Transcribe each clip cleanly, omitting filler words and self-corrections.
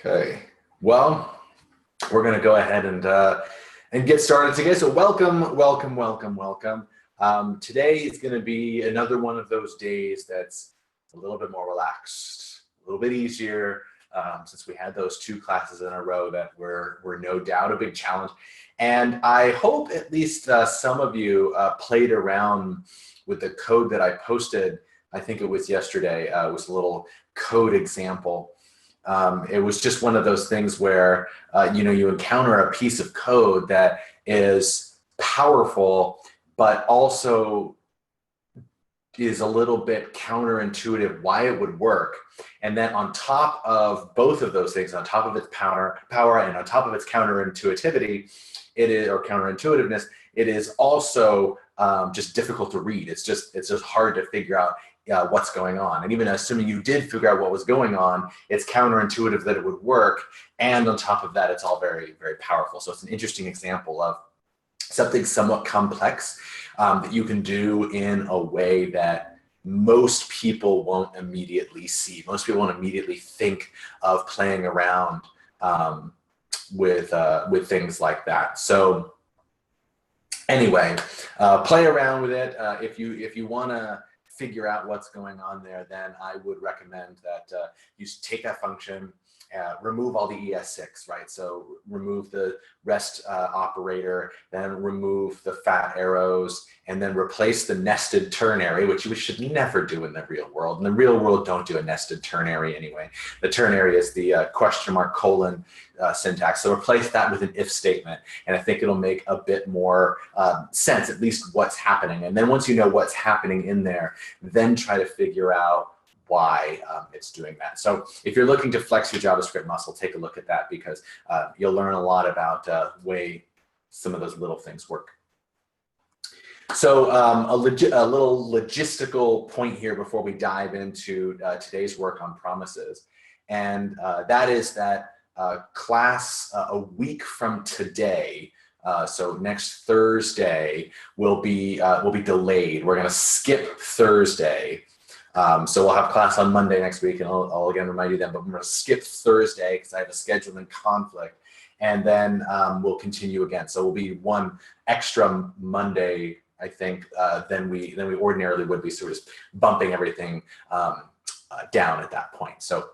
Okay, well, we're going to go ahead and get started today. So welcome. Today is going to be another one of those days that's a little bit more relaxed, a little bit easier, since we had those two classes in a row that were no doubt a big challenge. And I hope at least some of you played around with the code that I posted. I think it was yesterday. It was a little code example. It was just one of those things where you encounter a piece of code that is powerful, but also is a little bit counterintuitive why it would work. And then on top of both of those things, on top of its power and on top of its counterintuitivity, counterintuitiveness, it is also just difficult to read. It's just hard to figure out what's going on. And even assuming you did figure out what was going on, it's counterintuitive that it would work. And on top of that, it's all very, very powerful. So it's an interesting example of something somewhat complex that you can do in a way that most people won't immediately see. Most people won't immediately think of playing around with things like that. So anyway, play around with it. If you want to figure out what's going on there, then I would recommend that you take that function, remove all the ES6, right? So remove the rest operator, then remove the fat arrows, and then replace the nested ternary, which we should never do in the real world. In the real world, don't do a nested ternary anyway. The ternary is the question mark colon syntax. So replace that with an if statement, and I think it'll make a bit more sense, at least what's happening. And then once you know what's happening in there, then try to figure out why it's doing that. So if you're looking to flex your JavaScript muscle, take a look at that, because you'll learn a lot about the way some of those little things work. So a little logistical point here before we dive into today's work on promises. And that is that class a week from today, so next Thursday, will be delayed. We're going to skip Thursday. So we'll have class on Monday next week, and I'll again remind you then, but we're going to skip Thursday because I have a scheduling conflict, and then we'll continue again. So we'll be one extra Monday, I think, than we ordinarily would be. So we're just bumping everything down at that point. So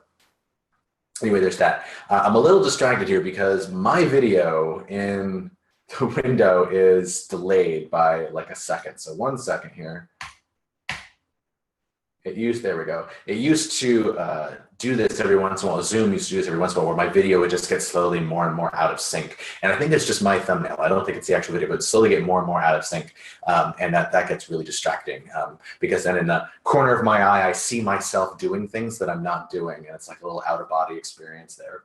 anyway, there's that. I'm a little distracted here because my video in the window is delayed by like a second. So 1 second here. There we go. It used to do this every once in a while. Zoom used to do this every once in a while, where my video would just get slowly more and more out of sync. And I think it's just my thumbnail. I don't think it's the actual video, but slowly get more and more out of sync. And that gets really distracting, because then in the corner of my eye, I see myself doing things that I'm not doing. And it's like a little out of body experience there.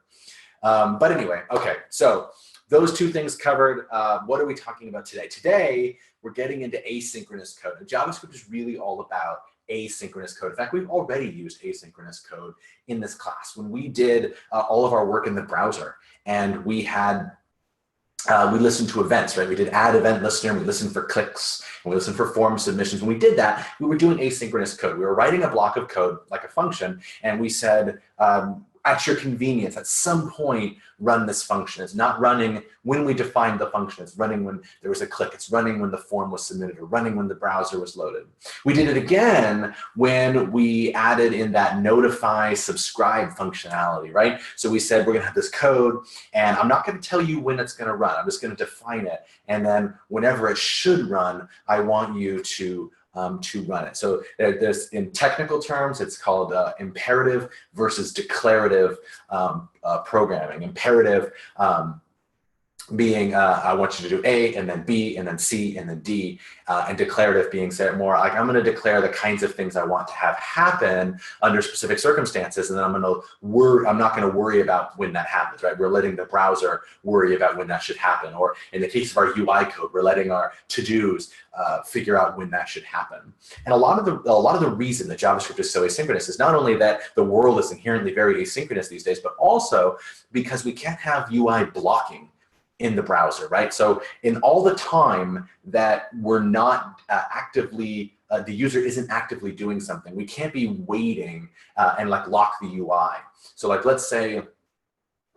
But anyway, okay. So those two things covered. What are we talking about today? Today, we're getting into asynchronous code. And JavaScript is really all about asynchronous code. In fact, we've already used asynchronous code in this class when we did all of our work in the browser, and we listened to events, right? We did add event listener, we listened for clicks, and we listened for form submissions. When we did that, we were doing asynchronous code. We were writing a block of code like a function, and we said, at your convenience, at some point, run this function. It's not running when we defined the function. It's running when there was a click. It's running when the form was submitted, or running when the browser was loaded. We did it again when we added in that notify subscribe functionality, right? So we said we're going to have this code, and I'm not going to tell you when it's going to run. I'm just going to define it. And then whenever it should run, I want you to run it. So there's, in technical terms, it's called imperative versus declarative programming. Imperative being I want you to do A, and then B, and then C, and then D, and declarative being said more like I'm going to declare the kinds of things I want to have happen under specific circumstances, and then I'm not going to worry about when that happens, right? We're letting the browser worry about when that should happen, or in the case of our UI code, we're letting our to-dos figure out when that should happen. And a lot of the reason that JavaScript is so asynchronous is not only that the world is inherently very asynchronous these days, but also because we can't have UI blocking in the browser, right? So in all the time that we're not actively, the user isn't actively doing something, we can't be waiting and like lock the UI. So like, let's say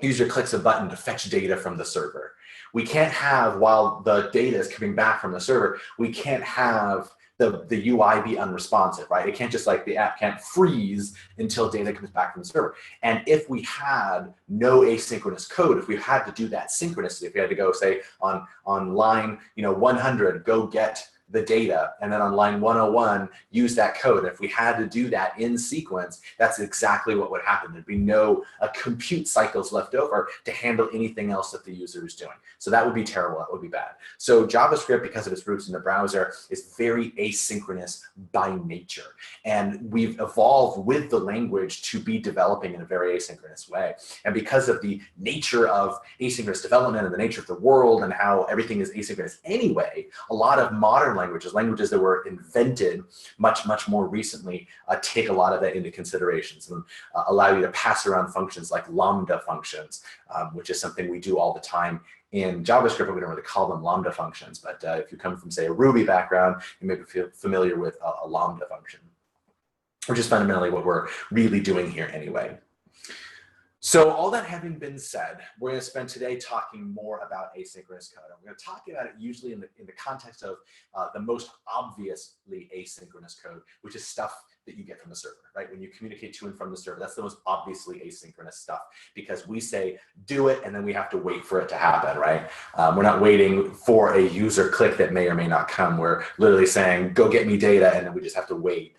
user clicks a button to fetch data from the server. We can't have, while the data is coming back from the server, we can't have the UI be unresponsive, right? It can't just like, the app can't freeze until data comes back from the server. And if we had no asynchronous code, if we had to do that synchronously, if we had to go say on line 100, go get the data, and then on line 101, use that code. If we had to do that in sequence, that's exactly what would happen. There'd be no compute cycles left over to handle anything else that the user is doing. So that would be terrible, that would be bad. So JavaScript, because of its roots in the browser, is very asynchronous by nature. And we've evolved with the language to be developing in a very asynchronous way. And because of the nature of asynchronous development and the nature of the world and how everything is asynchronous anyway, a lot of modern languages that were invented much more recently, take a lot of that into considerations and allow you to pass around functions like lambda functions, which is something we do all the time in JavaScript, but we don't really call them lambda functions. But if you come from, say, a Ruby background, you may be familiar with a lambda function, which is fundamentally what we're really doing here anyway. So all that having been said, we're going to spend today talking more about asynchronous code. And we're going to talk about it usually in the context of the most obviously asynchronous code, which is stuff that you get from the server, right? When you communicate to and from the server, that's the most obviously asynchronous stuff, because we say, do it, and then we have to wait for it to happen, right? We're not waiting for a user click that may or may not come. We're literally saying, go get me data, and then we just have to wait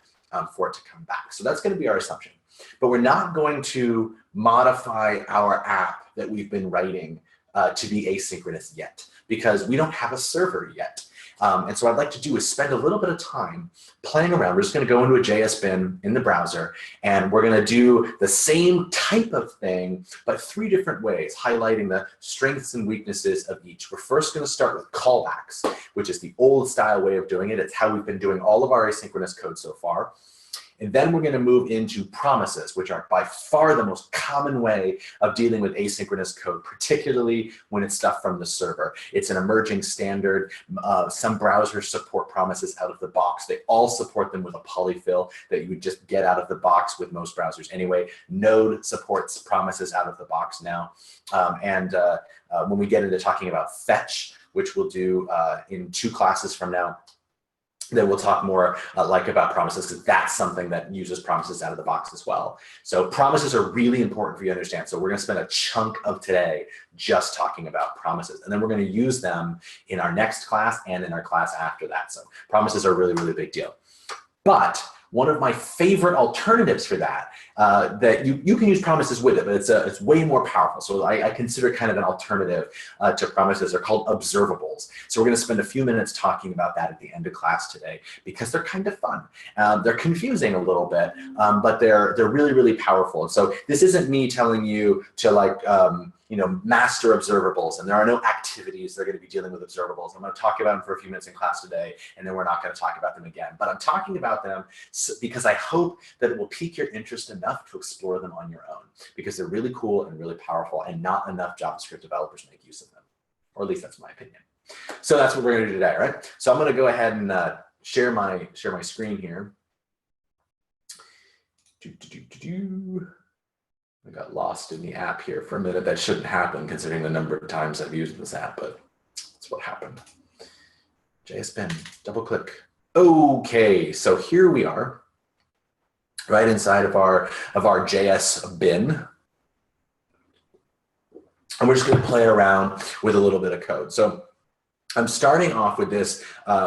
for it to come back. So that's going to be our assumption. But we're not going to modify our app that we've been writing to be asynchronous yet, because we don't have a server yet. And so what I'd like to do is spend a little bit of time playing around. We're just going to go into a JS bin in the browser, and we're going to do the same type of thing, but 3 different ways, highlighting the strengths and weaknesses of each. We're first going to start with callbacks, which is the old style way of doing it. It's how we've been doing all of our asynchronous code so far. And then we're going to move into promises, which are by far the most common way of dealing with asynchronous code, particularly when it's stuff from the server. It's an emerging standard. Some browsers support promises out of the box. They all support them with a polyfill that you would just get out of the box with most browsers anyway. Node supports promises out of the box now. When we get into talking about fetch, which we'll do in 2 classes from now, then we'll talk more about promises, because that's something that uses promises out of the box as well. So promises are really important for you to understand. So we're going to spend a chunk of today just talking about promises. And then we're going to use them in our next class and in our class after that. So promises are a really, really big deal. But one of my favorite alternatives for that, that you can use promises with it, but it's way more powerful. So I consider it kind of an alternative to promises. They're called observables. So we're going to spend a few minutes talking about that at the end of class today, because they're kind of fun. They're confusing a little bit, but they're really, really powerful. And so this isn't me telling you to master observables, and there are no activities that are going to be dealing with observables. I'm going to talk about them for a few minutes in class today, and then we're not going to talk about them again. But I'm talking about them because I hope that it will pique your interest enough to explore them on your own, because they're really cool and really powerful, and not enough JavaScript developers make use of them, or at least that's my opinion. So that's what we're going to do today, right? So I'm going to go ahead and share my screen here. I got lost in the app here for a minute. That shouldn't happen considering the number of times I've used this app, but that's what happened. JS bin, double click. Okay, so here we are, right inside of our JS bin. And we're just going to play around with a little bit of code. So I'm starting off with this,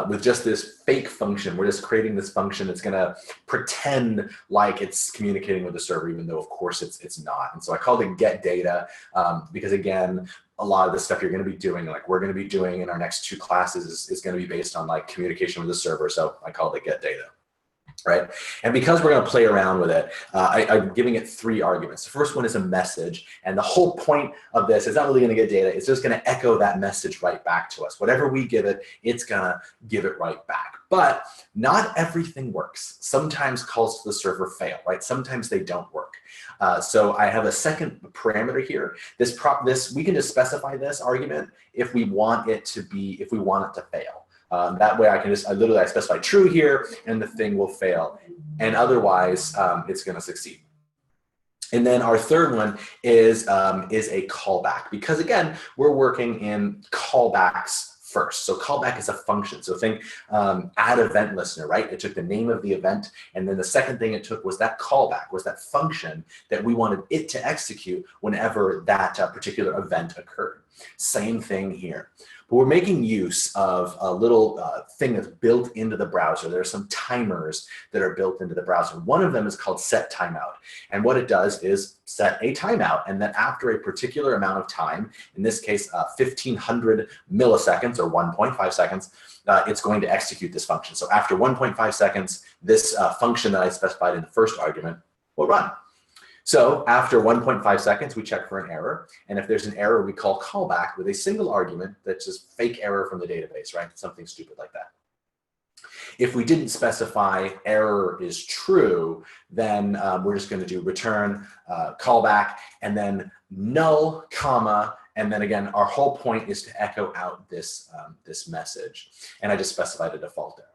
with just this fake function. We're just creating this function that's going to pretend like it's communicating with the server, even though of course it's not. And so I called it get data because, again, a lot of the stuff you're going to be doing, like we're going to be doing in our next 2 classes, is going to be based on like communication with the server. So I called it get data. Right? And because we're going to play around with it, I'm giving it 3 arguments. The first one is a message. And the whole point of this is not really going to get data. It's just going to echo that message right back to us. Whatever we give it, it's going to give it right back. But not everything works. Sometimes calls to the server fail, right? Sometimes they don't work. So I have a second parameter here. We can just specify this argument if we want it to fail. That way I specify true here, and the thing will fail. And otherwise, it's going to succeed. And then our third one is a callback, because again, we're working in callbacks first. So callback is a function. So think add event listener, right? It took the name of the event, and then the second thing it took was that callback, was that function that we wanted it to execute whenever that particular event occurred. Same thing here. But we're making use of a little thing that's built into the browser. There are some timers that are built into the browser. One of them is called set timeout. And what it does is set a timeout. And then after a particular amount of time, in this case, 1500 milliseconds or 1.5 seconds, it's going to execute this function. So after 1.5 seconds, this function that I specified in the first argument will run. So after 1.5 seconds, we check for an error. And if there's an error, we call callback with a single argument that's just fake error from the database, right? Something stupid like that. If we didn't specify error is true, then we're just going to do return callback and then null, comma, and then again, our whole point is to echo out this, this message. And I just specified a default error.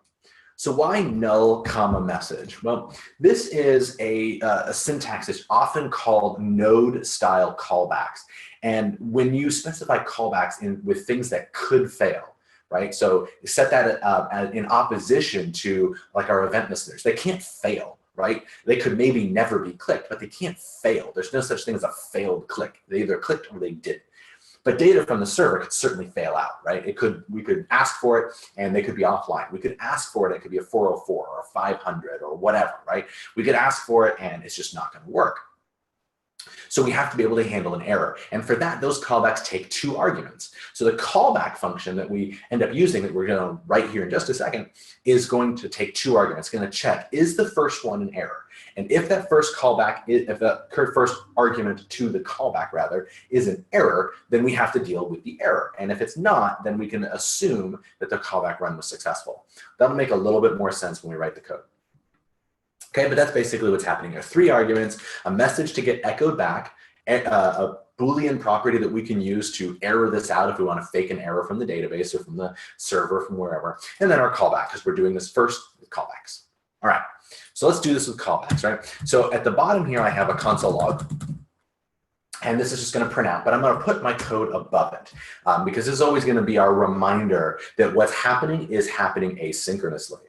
So why null, comma, message? Well, this is a syntax that's often called node-style callbacks. And when you specify callbacks with things that could fail, right? So set that in opposition to like our event listeners. They can't fail, right? They could maybe never be clicked, but they can't fail. There's no such thing as a failed click. They either clicked or they didn't. But data from the server could certainly fail out, right? We could ask for it and they could be offline. We could ask for it, it could be a 404 or a 500 or whatever, right? We could ask for it and it's just not gonna work. So we have to be able to handle an error. And for that, those callbacks take two arguments. So the callback function that we end up using, that we're gonna write here in just a second, is going to take two arguments. It's gonna check, is the first one an error? And if that first callback, if the first argument to the callback rather is an error, then we have to deal with the error. And if it's not, then we can assume that the callback run was successful. That'll make a little bit more sense when we write the code. Okay, but that's basically what's happening here. Three arguments, a message to get echoed back, a Boolean property that we can use to error this out if we want to fake an error from the database or from the server, from wherever, and then our callback, because we're doing this first with callbacks. All right, so let's do this with callbacks, right? So at the bottom here, I have a console log. And this is just going to print out, but I'm going to put my code above it because this is always going to be our reminder that what's happening is happening asynchronously.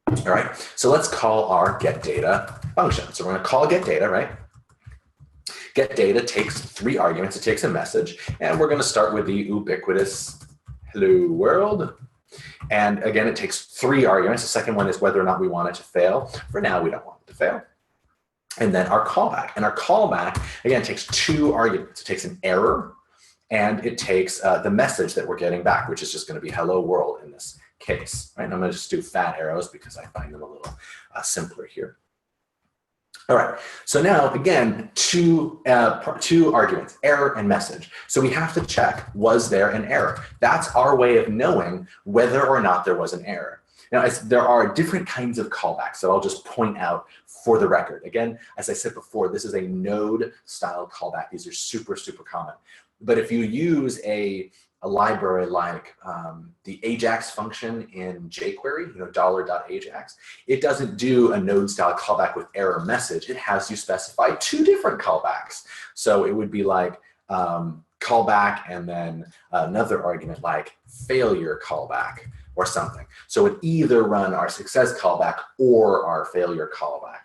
All right, so let's call our getData function. So we're going to call getData, right? GetData takes three arguments. It takes a message, and we're going to start with the ubiquitous hello world. And again, it takes three arguments. The second one is whether or not we want it to fail. For now, we don't want it to fail. And then our callback. And our callback, again, takes two arguments. It takes an error, and it takes the message that we're getting back, which is just going to be hello world in this case. Right? And I'm going to just do fat arrows because I find them a little simpler here. All right, so now again, two arguments, error and message. So we have to check, was there an error? That's our way of knowing whether or not there was an error. Now, there are different kinds of callbacks, so I'll just point out for the record. Again, as I said before, this is a node style callback. These are super, super common. But if you use a library like the Ajax function in jQuery, $.ajax, it doesn't do a node style callback with error message. It has you specify two different callbacks. So it would be like callback and then another argument like failure callback or something. So it either run our success callback or our failure callback.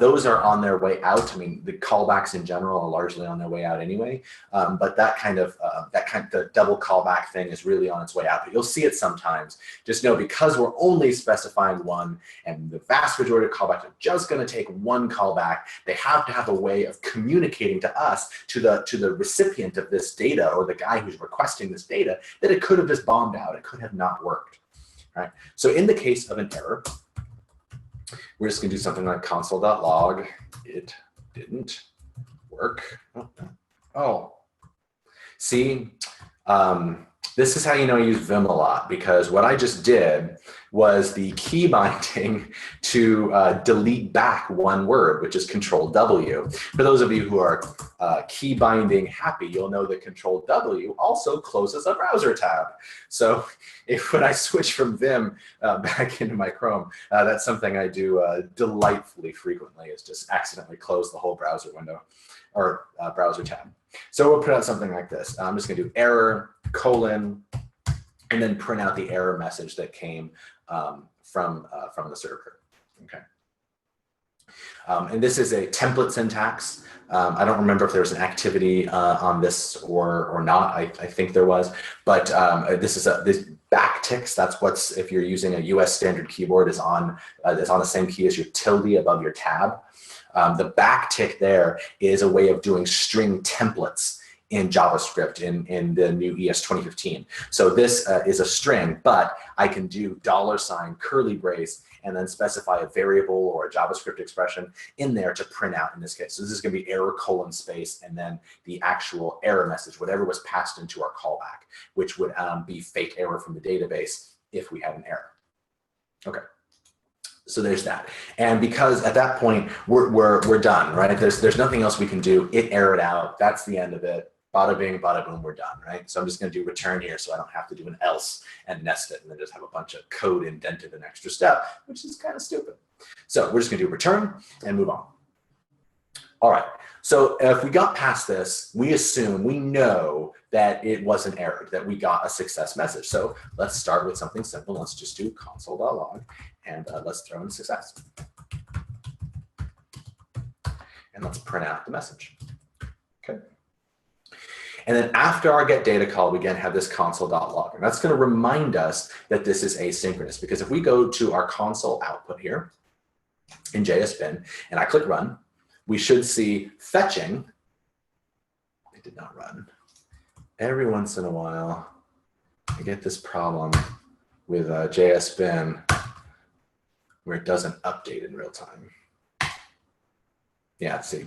Those are on their way out. I mean, the callbacks in general are largely on their way out anyway, but the double callback thing is really on its way out. But you'll see it sometimes. Just know, because we're only specifying one, and the vast majority of callbacks are just going to take one callback, they have to have a way of communicating to us, to the recipient of this data, or the guy who's requesting this data, that it could have just bombed out. It could have not worked. Right? So in the case of an error, we're just going to do something like console.log. It didn't work. Oh, see, this is how you know I use Vim a lot, because what I just did was the key binding to delete back one word, which is Control W. For those of you who are key binding happy, you'll know that Control W also closes a browser tab. So if when I switch from Vim back into my Chrome, that's something I do delightfully frequently, is just accidentally close the whole browser window or browser tab. So we'll put out something like this. I'm just going to do error, colon, and then print out the error message that came from the server. Okay. And this is a template syntax. I don't remember if there was an activity on this or not. I think there was, but this is this backticks. That's what's, if you're using a US standard keyboard, is on the same key as your tilde above your tab. The backtick there is a way of doing string templates in JavaScript in the new ES 2015. So this is a string, but I can do $ curly brace and then specify a variable or a JavaScript expression in there to print out in this case. So this is going to be error colon space and then the actual error message, whatever was passed into our callback, which would be fake error from the database if we had an error. Okay. So there's that. And because at that point we're done, right? There's nothing else we can do. It errored out. That's the end of it. Bada bing, bada boom, we're done, right? So I'm just going to do return here so I don't have to do an else and nest it and then just have a bunch of code indented an extra step, which is kind of stupid. So we're just going to do return and move on. All right. So if we got past this, we know that it wasn't errored, that we got a success message. So let's start with something simple. Let's just do console.log and let's throw in success. And let's print out the message. Okay. And then after our get data call, we again have this console.log. And that's going to remind us that this is asynchronous, because if we go to our console output here in JSBin and I click run, we should see fetching. It did not run. Every once in a while, I get this problem with JSBin where it doesn't update in real time. Yeah, see.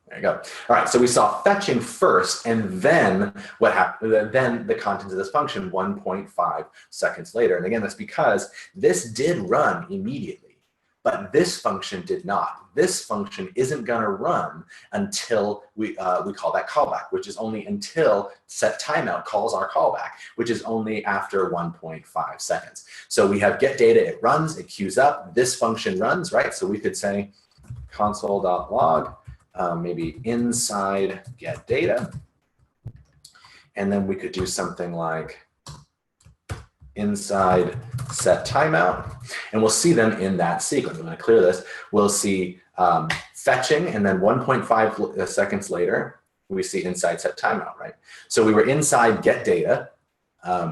There you go. All right, so we saw fetching first, and then what happened? Then the contents of this function 1.5 seconds later. And again, that's because this did run immediately, but this function did not. This function isn't going to run until we call that callback, which is only until set timeout calls our callback, which is only after 1.5 seconds. So we have get data, it runs, it queues up, this function runs, right? So we could say console.log. Maybe inside get data. And then we could do something like inside set timeout. And we'll see them in that sequence. I'm going to clear this. We'll see fetching, and then 1.5 seconds later, we see inside set timeout, right? So we were inside get data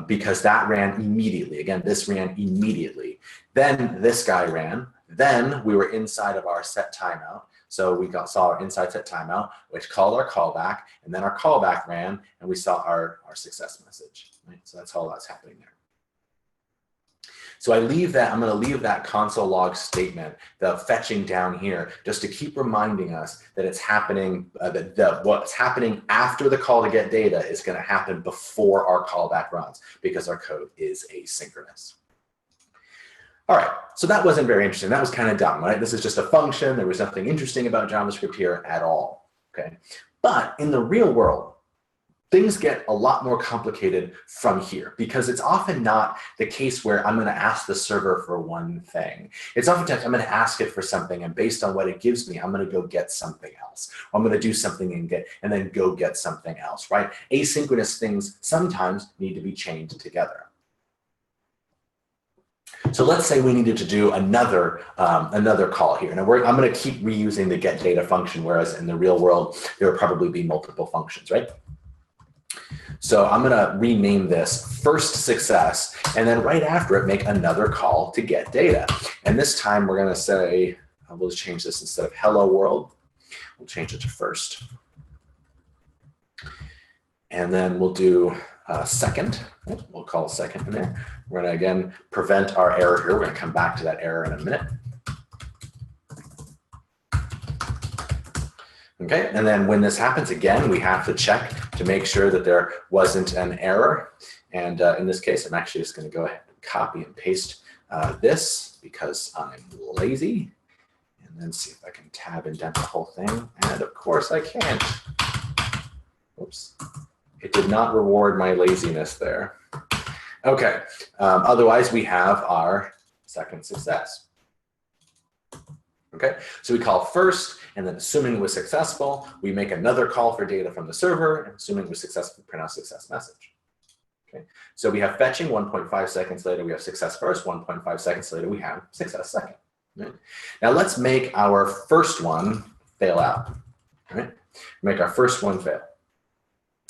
because that ran immediately. Again, this ran immediately. Then this guy ran. Then we were inside of our set timeout. So we saw our inside set timeout, which called our callback, and then our callback ran, and we saw our success message. Right? So that's all that's happening there. So I'm going to leave that console log statement, the fetching down here, just to keep reminding us that it's happening, what's happening after the call to get data is going to happen before our callback runs, because our code is asynchronous. All right, so that wasn't very interesting. That was kind of dumb, right? This is just a function. There was nothing interesting about JavaScript here at all, okay? But in the real world, things get a lot more complicated from here, because it's often not the case where I'm going to ask the server for one thing. It's oftentimes I'm going to ask it for something, and based on what it gives me, I'm going to go get something else. Or I'm going to do something and then go get something else, right? Asynchronous things sometimes need to be chained together. So let's say we needed to do another call here. Now I'm going to keep reusing the get data function, whereas in the real world, there would probably be multiple functions, right? So I'm going to rename this first success, and then right after it, make another call to get data. And this time we're going to say, we'll just change this instead of hello world, we'll change it to first. And then we'll do second. We'll call second in there. We're going to, again, prevent our error here. We're going to come back to that error in a minute. Okay, and then when this happens again, we have to check to make sure that there wasn't an error. And in this case, I'm actually just going to go ahead and copy and paste this because I'm lazy, and then see if I can tab indent the whole thing. And of course I can't. Oops. It did not reward my laziness there. Okay, otherwise we have our second success. Okay, so we call first, and then assuming it was successful, we make another call for data from the server, and assuming it was successful, we print out success message. Okay, so we have fetching 1.5 seconds later, we have success first, 1.5 seconds later, we have success second. Right? Now let's make our first one fail out. Right? Make our first one fail.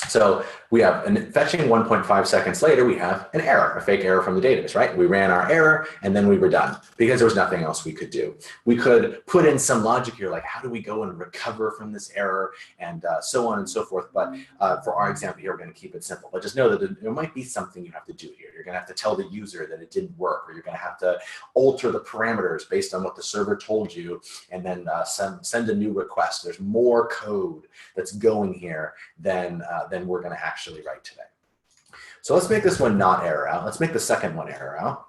So we have fetching 1.5 seconds later, we have an error, a fake error from the database, right? We ran our error and then we were done because there was nothing else we could do. We could put in some logic here, like how do we go and recover from this error and so on and so forth. But for our example here, we're going to keep it simple. But just know that there might be something you have to do here. You're going to have to tell the user that it didn't work, or you're going to have to alter the parameters based on what the server told you and then send a new request. There's more code that's going here than we're going to actually write today. So let's make this one not error out. Let's make the second one error out.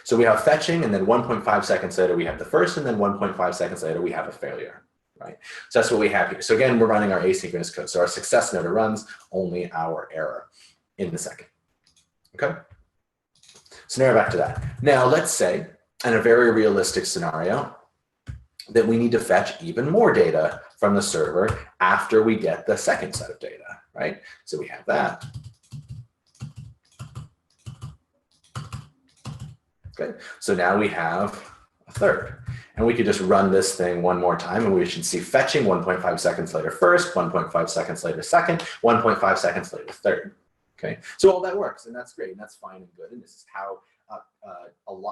So we have fetching, and then 1.5 seconds later we have the first, and then 1.5 seconds later we have a failure, right? So that's what we have here. So again, we're running our asynchronous code. So our success never runs, only our error in the second. Okay? So now we're back to that. Now let's say, in a very realistic scenario, that we need to fetch even more data from the server after we get the second set of data, right? So we have that. Okay, so now we have a third. And we could just run this thing one more time and we should see fetching 1.5 seconds later first, 1.5 seconds later second, 1.5 seconds later third. Okay, so all that works and that's great and that's fine and good. And this is how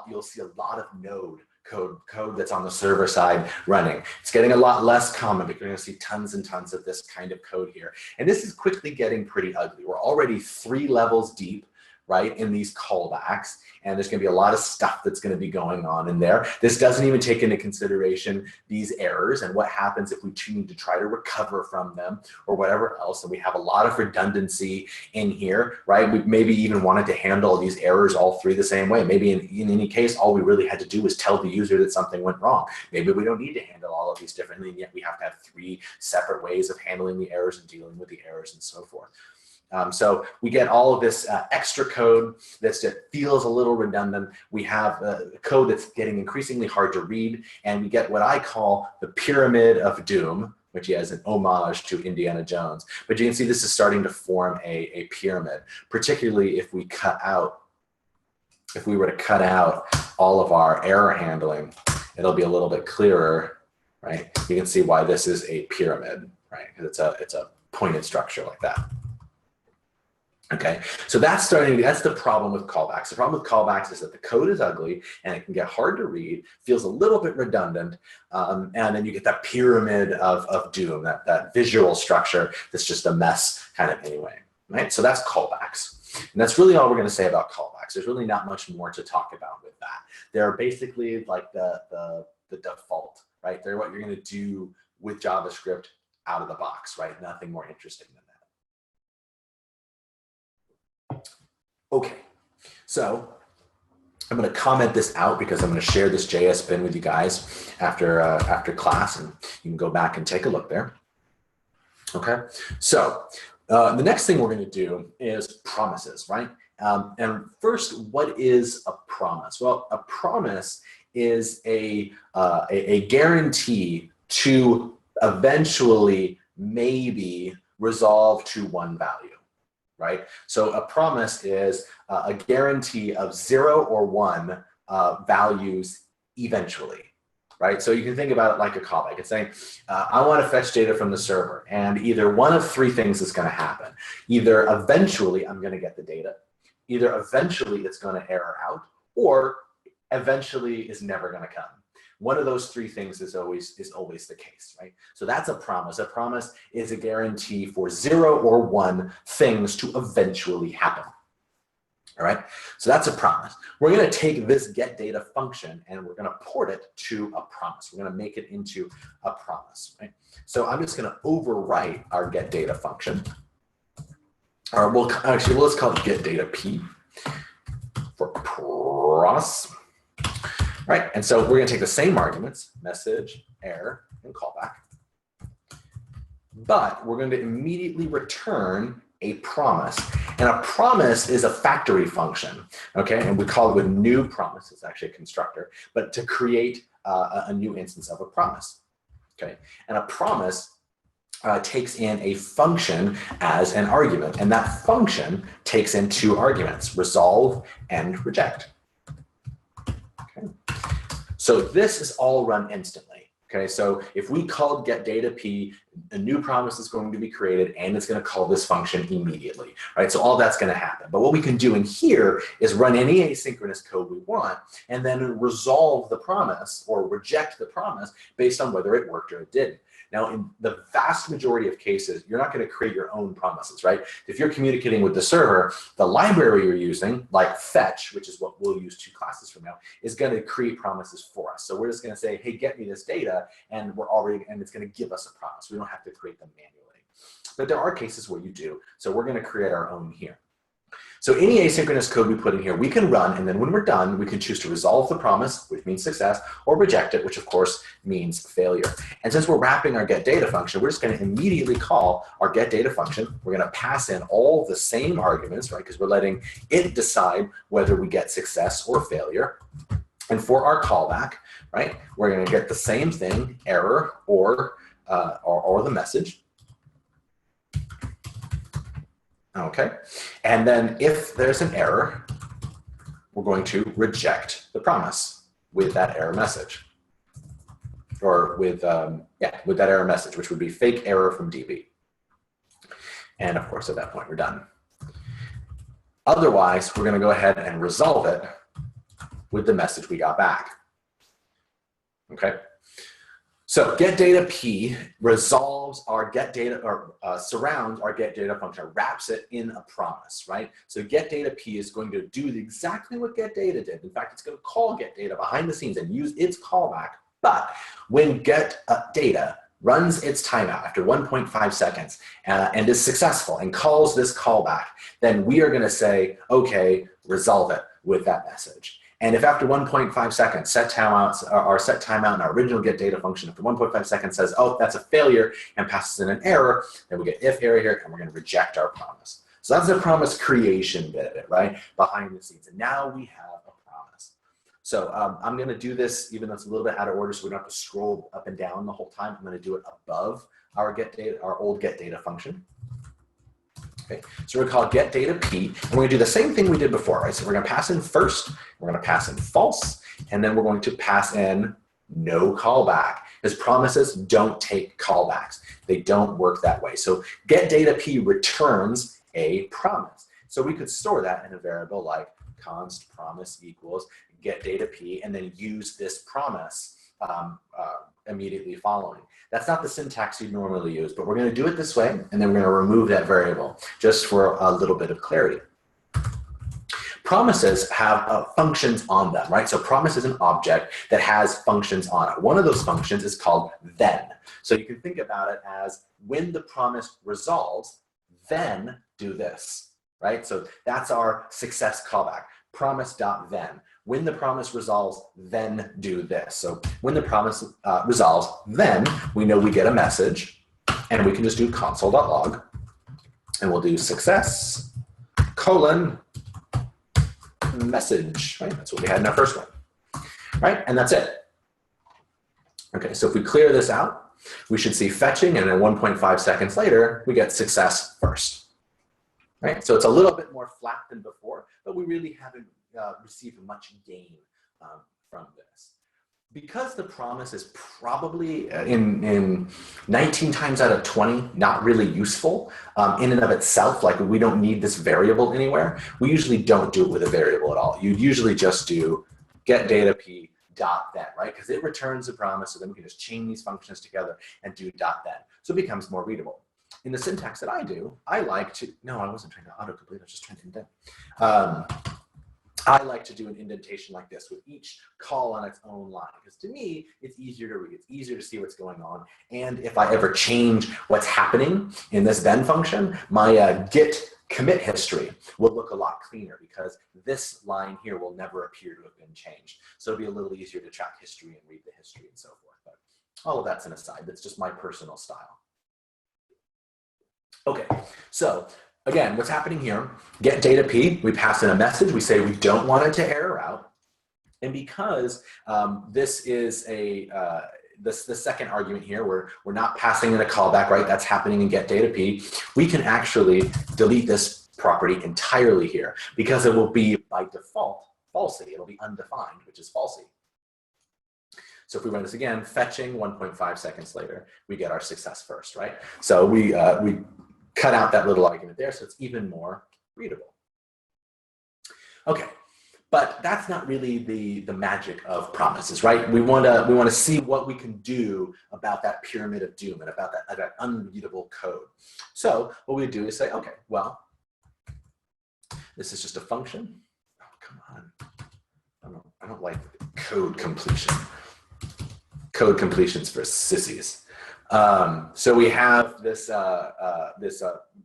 you'll see a lot of node code that's on the server side running. It's getting a lot less common, but you're going to see tons and tons of this kind of code here. And this is quickly getting pretty ugly. We're already 3 levels deep, right, in these callbacks. And there's going to be a lot of stuff that's going to be going on in there. This doesn't even take into consideration these errors and what happens if we need to try to recover from them or whatever else. And we have a lot of redundancy in here, right? We maybe even wanted to handle these errors all 3 the same way. Maybe in any case, all we really had to do was tell the user that something went wrong. Maybe we don't need to handle all of these differently, and yet we have to have 3 separate ways of handling the errors and dealing with the errors and so forth. So we get all of this extra code that feels a little redundant. We have code that's getting increasingly hard to read, and we get what I call the pyramid of doom, which is an homage to Indiana Jones. But you can see this is starting to form a pyramid, particularly if we were to cut out all of our error handling, it'll be a little bit clearer, right? You can see why this is a pyramid, right? Because it's a pointed structure like that. Okay, so that's the problem with callbacks. The problem with callbacks is that the code is ugly and it can get hard to read, feels a little bit redundant, and then you get that pyramid of doom, that visual structure that's just a mess kind of anyway, right? So that's callbacks. And that's really all we're going to say about callbacks. There's really not much more to talk about with that. They're basically like the default, right? They're what you're going to do with JavaScript out of the box, right? Nothing more interesting than that. Okay, so I'm going to comment this out because I'm going to share this JS bin with you guys after class, and you can go back and take a look there. Okay, so the next thing we're going to do is promises, right? And first, what is a promise? Well, a promise is a guarantee to eventually maybe resolve to one value. Right? So a promise is a guarantee of 0 or 1 values eventually, right? So you can think about it like a callback. It's saying, I want to fetch data from the server, and either one of 3 things is going to happen. Either eventually I'm going to get the data, either eventually it's going to error out, or eventually is never going to come. One of those 3 things is always the case, right? So that's a promise. A promise is a guarantee for 0 or 1 things to eventually happen. All right, so that's a promise. We're going to take this getData function and we're going to port it to a promise. We're going to make it into a promise, right? So I'm just going to overwrite our getData function. or let's call it get data P for promise. Right, and so we're going to take the same arguments, message, error, and callback, but we're going to immediately return a promise. And a promise is a factory function, okay? And we call it with new promise, it's actually a constructor, but to create a new instance of a promise, okay? And a promise takes in a function as an argument, and that function takes in two arguments, resolve and reject. Okay. So this is all run instantly. Okay, so if we called get data P, a new promise is going to be created and it's going to call this function immediately, right? So all that's going to happen. But what we can do in here is run any asynchronous code we want and then resolve the promise or reject the promise based on whether it worked or it didn't. Now, in the vast majority of cases, you're not going to create your own promises, right? If you're communicating with the server, the library you're using, like fetch, which is what we'll use 2 classes from now, is going to create promises for us. So we're just going to say, hey, get me this data, and it's going to give us a promise. We don't have to create them manually. But there are cases where you do. So we're going to create our own here. So any asynchronous code we put in here, we can run, and then when we're done, we can choose to resolve the promise, which means success, or reject it, which of course means failure. And since we're wrapping our getData function, we're just going to immediately call our getData function. We're going to pass in all the same arguments, right? Because we're letting it decide whether we get success or failure. And for our callback, right, we're going to get the same thing, error or the message. Okay, and then if there's an error, we're going to reject the promise with that error message, or with that error message, which would be fake error from DB. And of course, at that point, we're done. Otherwise, we're going to go ahead and resolve it with the message we got back. Okay. So getData P resolves our getData, or surrounds our getData function, wraps it in a promise, right? So getData P is going to do exactly what getData did. In fact, it's going to call getData behind the scenes and use its callback. But when getData runs its timeout after 1.5 seconds and is successful and calls this callback, then we are going to say, okay, resolve it with that message. And if after 1.5 seconds, set timeout in our original getData function, after 1.5 seconds says, oh, that's a failure, and passes in an error, then we get if error here, and we're going to reject our promise. So that's the promise creation bit of it, right? Behind the scenes. And now we have a promise. So I'm going to do this, even though it's a little bit out of order, so we don't have to scroll up and down the whole time. I'm going to do it above our old getData function. Okay, so we're going to call getData P, and we're going to do the same thing we did before, right? So we're going to pass in first, we're going to pass in false, and then we're going to pass in no callback, because promises don't take callbacks. They don't work that way. So getData P returns a promise. So we could store that in a variable like const promise equals getData P, and then use this promise immediately following. That's not the syntax you'd normally use, but we're going to do it this way, and then we're going to remove that variable just for a little bit of clarity. Promises have functions on them, right? So promise is an object that has functions on it. One of those functions is called then. So you can think about it as when the promise resolves, then do this, right? So that's our success callback, promise.then. When the promise resolves, then do this. So when the promise resolves, then we know we get a message, and we can just do console.log, and we'll do success, message, right? That's what we had in our first one, right? And that's it. Okay, so if we clear this out, we should see fetching, and then 1.5 seconds later, we get success first, right? So it's a little bit more flat than before, but we really haven't received much gain from this. Because the promise is probably in 19 times out of 20 not really useful in and of itself, like we don't need this variable anywhere, we usually don't do it with a variable at all. You'd usually just do getData P dot then, right? Because it returns a promise, so then we can just chain these functions together and do dot then. So it becomes more readable. In the syntax that I do, I like to, no, I wasn't trying to autocomplete, I was just trying to indent. I like to do an indentation like this with each call on its own line, because to me, it's easier to read. It's easier to see what's going on. And if I ever change what's happening in this then function, my git commit history will look a lot cleaner, because this line here will never appear to have been changed. So it'll be a little easier to track history and read the history and so forth. But all of that's an aside. That's just my personal style. Okay, so again, what's happening here, get data P, we pass in a message, we say we don't want it to error out. And because this is the second argument here, we're not passing in a callback, right? That's happening in get data P. We can actually delete this property entirely here, because it will be by default falsy. It'll be undefined, which is falsy. So if we run this again, fetching 1.5 seconds later, we get our success first, right? So we cut out that little argument there, so it's even more readable. Okay, but that's not really the magic of promises, right? We want to see what we can do about that pyramid of doom and about that unreadable code. So what we do is say, okay, well, this is just a function. Oh, come on. I don't like code completion. Code completions for sissies. So we have this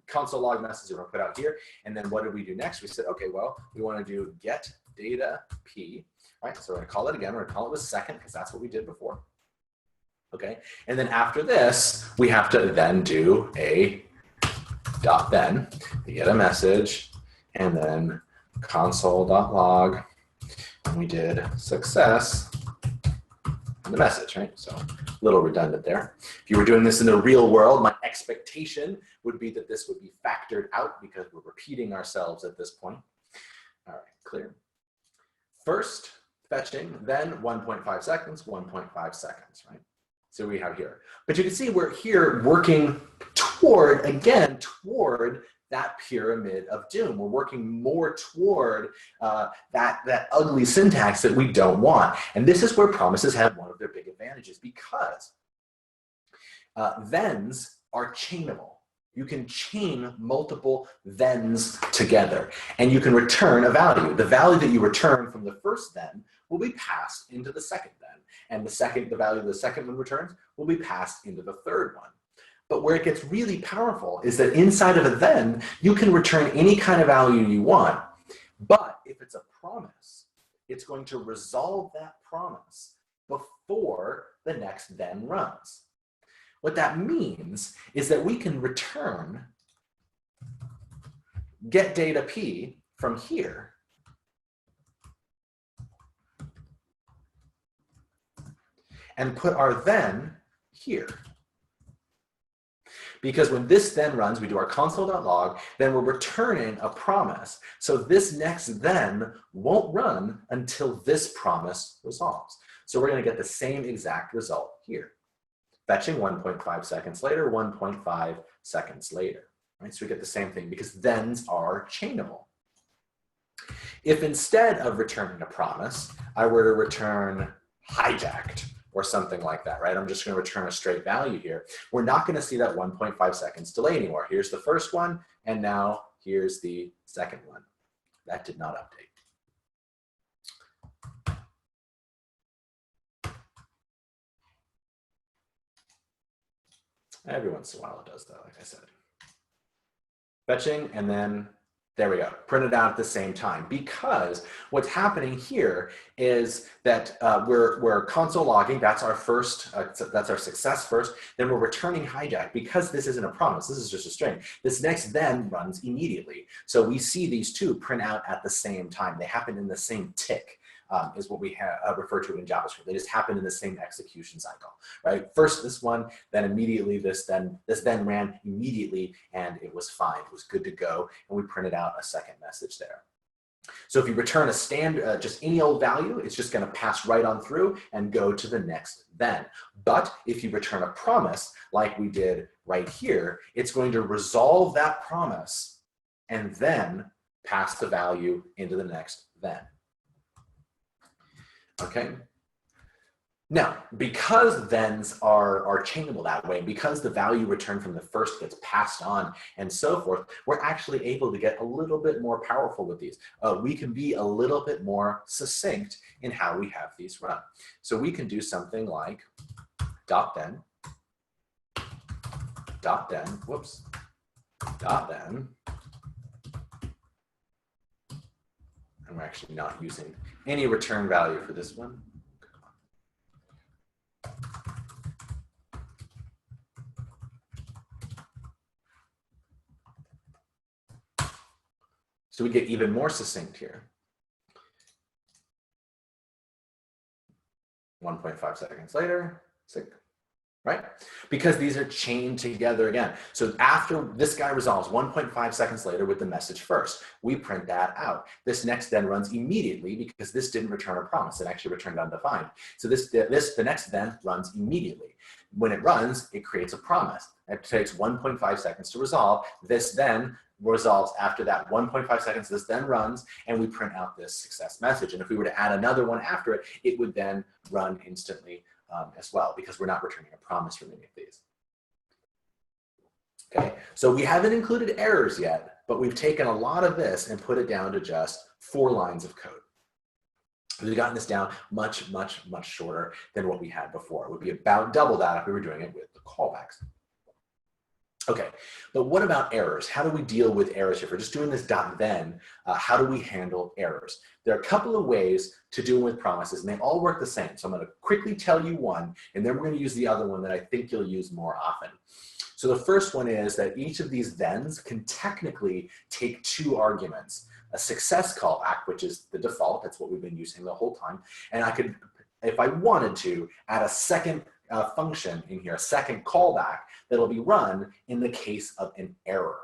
console log message that we're going to put out here. And then what did we do next? We said, okay, well, we want to do get data P, right? So we're going to call it again. We're going to call it with second, because that's what we did before. Okay. And then after this, we have to then do a dot then, we get a message, and then console.log. And we did success in the message, right? So a little redundant there. If you were doing this in the real world, my expectation would be that this would be factored out, because we're repeating ourselves at this point. All right, clear. First fetching, then 1.5 seconds, 1.5 seconds, right? So we have here. But you can see we're here working toward that pyramid of doom. We're working more toward that ugly syntax that we don't want. And this is where promises have one of their big advantages, because thens are chainable. You can chain multiple thens together, and you can return a value. The value that you return from the first then will be passed into the second then, and the value the second one returns will be passed into the third one. But where it gets really powerful is that inside of a then, you can return any kind of value you want. But if it's a promise, it's going to resolve that promise before the next then runs. What that means is that we can return get data P from here and put our then here. Because when this then runs, we do our console.log, then we're returning a promise. So this next then won't run until this promise resolves. So we're going to get the same exact result here. Fetching 1.5 seconds later, 1.5 seconds later. Right? So we get the same thing, because thens are chainable. If instead of returning a promise, I were to return hijacked, or something like that, right? I'm just going to return a straight value here. We're not going to see that 1.5 seconds delay anymore. Here's the first one, and now here's the second one. That did not update. Every once in a while it does that, like I said. Fetching, and then there we go, print it out at the same time, because what's happening here is that we're console logging. That's our first, that's our success first. Then we're returning hijack, because this isn't a promise. This is just a string. This next then runs immediately. So we see these two print out at the same time. They happen in the same tick. Is what we refer to in JavaScript. They just happen in the same execution cycle, right? First this one, then immediately this then ran immediately, and it was fine. It was good to go, and we printed out a second message there. So if you return a standard, just any old value, it's just going to pass right on through and go to the next then. But if you return a promise, like we did right here, it's going to resolve that promise and then pass the value into the next then. Okay, Now, because thens are chainable that way, because the value returned from the first gets passed on and so forth, we're actually able to get a little bit more powerful with these. We can be a little bit more succinct in how we have these run. So we can do something like dot then, whoops, dot then, and we're actually not using any return value for this one. So we get even more succinct here. 1.5 seconds later, right? Because these are chained together again. So after this guy resolves 1.5 seconds later with the message first, we print that out. This next then runs immediately because this didn't return a promise. It actually returned undefined. So the next then runs immediately. When it runs, it creates a promise. It takes 1.5 seconds to resolve. This then resolves after that 1.5 seconds. This then runs, and we print out this success message. And if we were to add another one after it, it would then run instantly as well, because we're not returning a promise from any of these. Okay, so we haven't included errors yet, but we've taken a lot of this and put it down to just 4 lines of code. We've gotten this down much, much, much shorter than what we had before. It would be about double that if we were doing it with the callbacks. Okay, but what about errors? How do we deal with errors? If we're just doing this dot then, how do we handle errors? There are a couple of ways to do with promises, and they all work the same. So I'm going to quickly tell you one, and then we're going to use the other one that I think you'll use more often. So the first one is that each of these thens can technically take 2 arguments. A success callback, which is the default, that's what we've been using the whole time, and I could, if I wanted to, add a second function in here, a second callback that'll be run in the case of an error.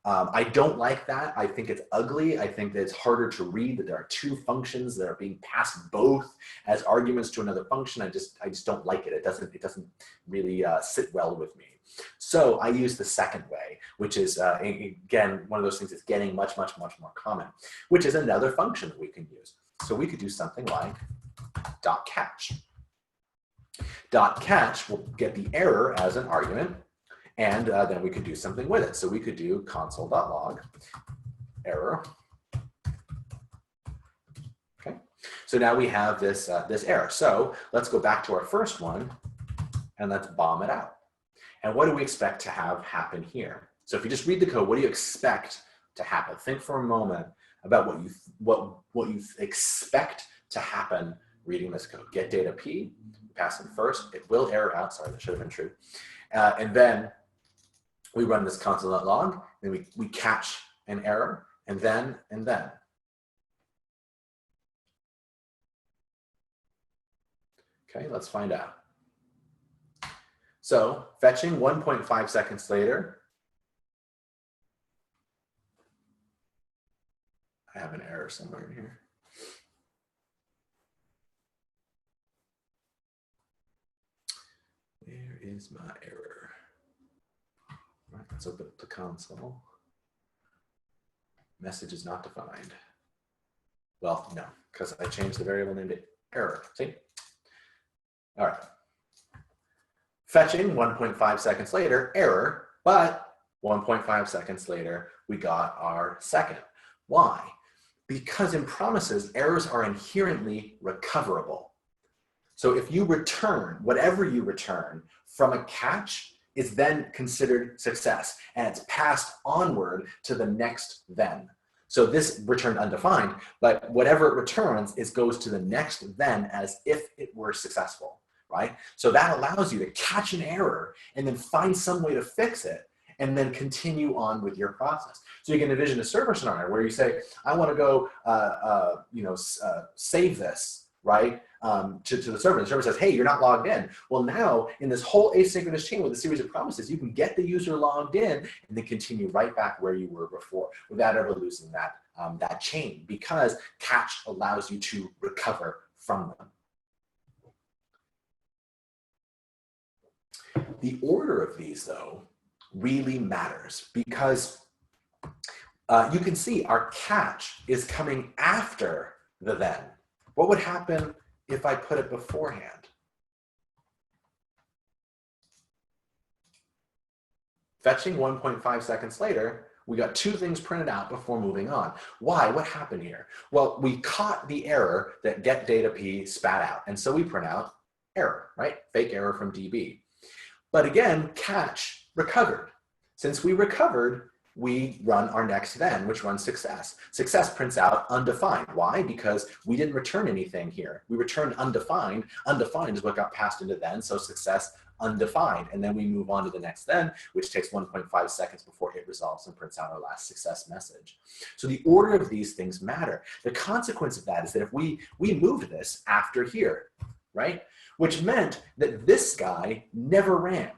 I don't like that. I think it's ugly. I think that it's harder to read, that there are 2 functions that are being passed both as arguments to another function. I just don't like it. It doesn't really sit well with me. So I use the second way, which is, again, one of those things that's getting much, much, much more common, which is another function that we can use. So we could do something like dot catch. Dot catch will get the error as an argument, and then we could do something with it. So we could do console.log error. Okay, so now we have this, this error. So let's go back to our first one, and let's bomb it out. And what do we expect to have happen here? So if you just read the code, what do you expect to happen? Think for a moment about what you expect to happen reading this code. Get data P, pass in first, it will error out, sorry, that should have been true. And then we run this console.log, then we catch an error, and then. Okay, let's find out. So fetching 1.5 seconds later, I have an error somewhere in here. Where is my error? All right, let's open up the console. Message is not defined. Well, no, because I changed the variable name to error. See? All right. Fetching 1.5 seconds later, error, but 1.5 seconds later, we got our second. Why? Because in promises, errors are inherently recoverable. So if you return, whatever you return from a catch is then considered success, and it's passed onward to the next then. So this returned undefined, but whatever it returns, it goes to the next then as if it were successful. Right? So that allows you to catch an error and then find some way to fix it and then continue on with your process. So you can envision a server scenario where you say, I want to go, save this, right, to the server. And the server says, hey, you're not logged in. Well, now in this whole asynchronous chain with a series of promises, you can get the user logged in and then continue right back where you were before without ever losing that, that chain, because catch allows you to recover from them. The order of these, though, really matters, because you can see our catch is coming after the then. What would happen if I put it beforehand? Fetching 1.5 seconds later, we got two things printed out before moving on. Why? What happened here? Well, we caught the error that getDataP spat out, and so we print out error, right? Fake error from DB. But again, catch recovered. Since we recovered, we run our next then, which runs success. Success prints out undefined. Why? Because we didn't return anything here. We returned undefined. Undefined is what got passed into then, so success undefined. And then we move on to the next then, which takes 1.5 seconds before it resolves and prints out our last success message. So the order of these things matter. The consequence of that is that if we moved this after here, right? Which meant that this guy never ran.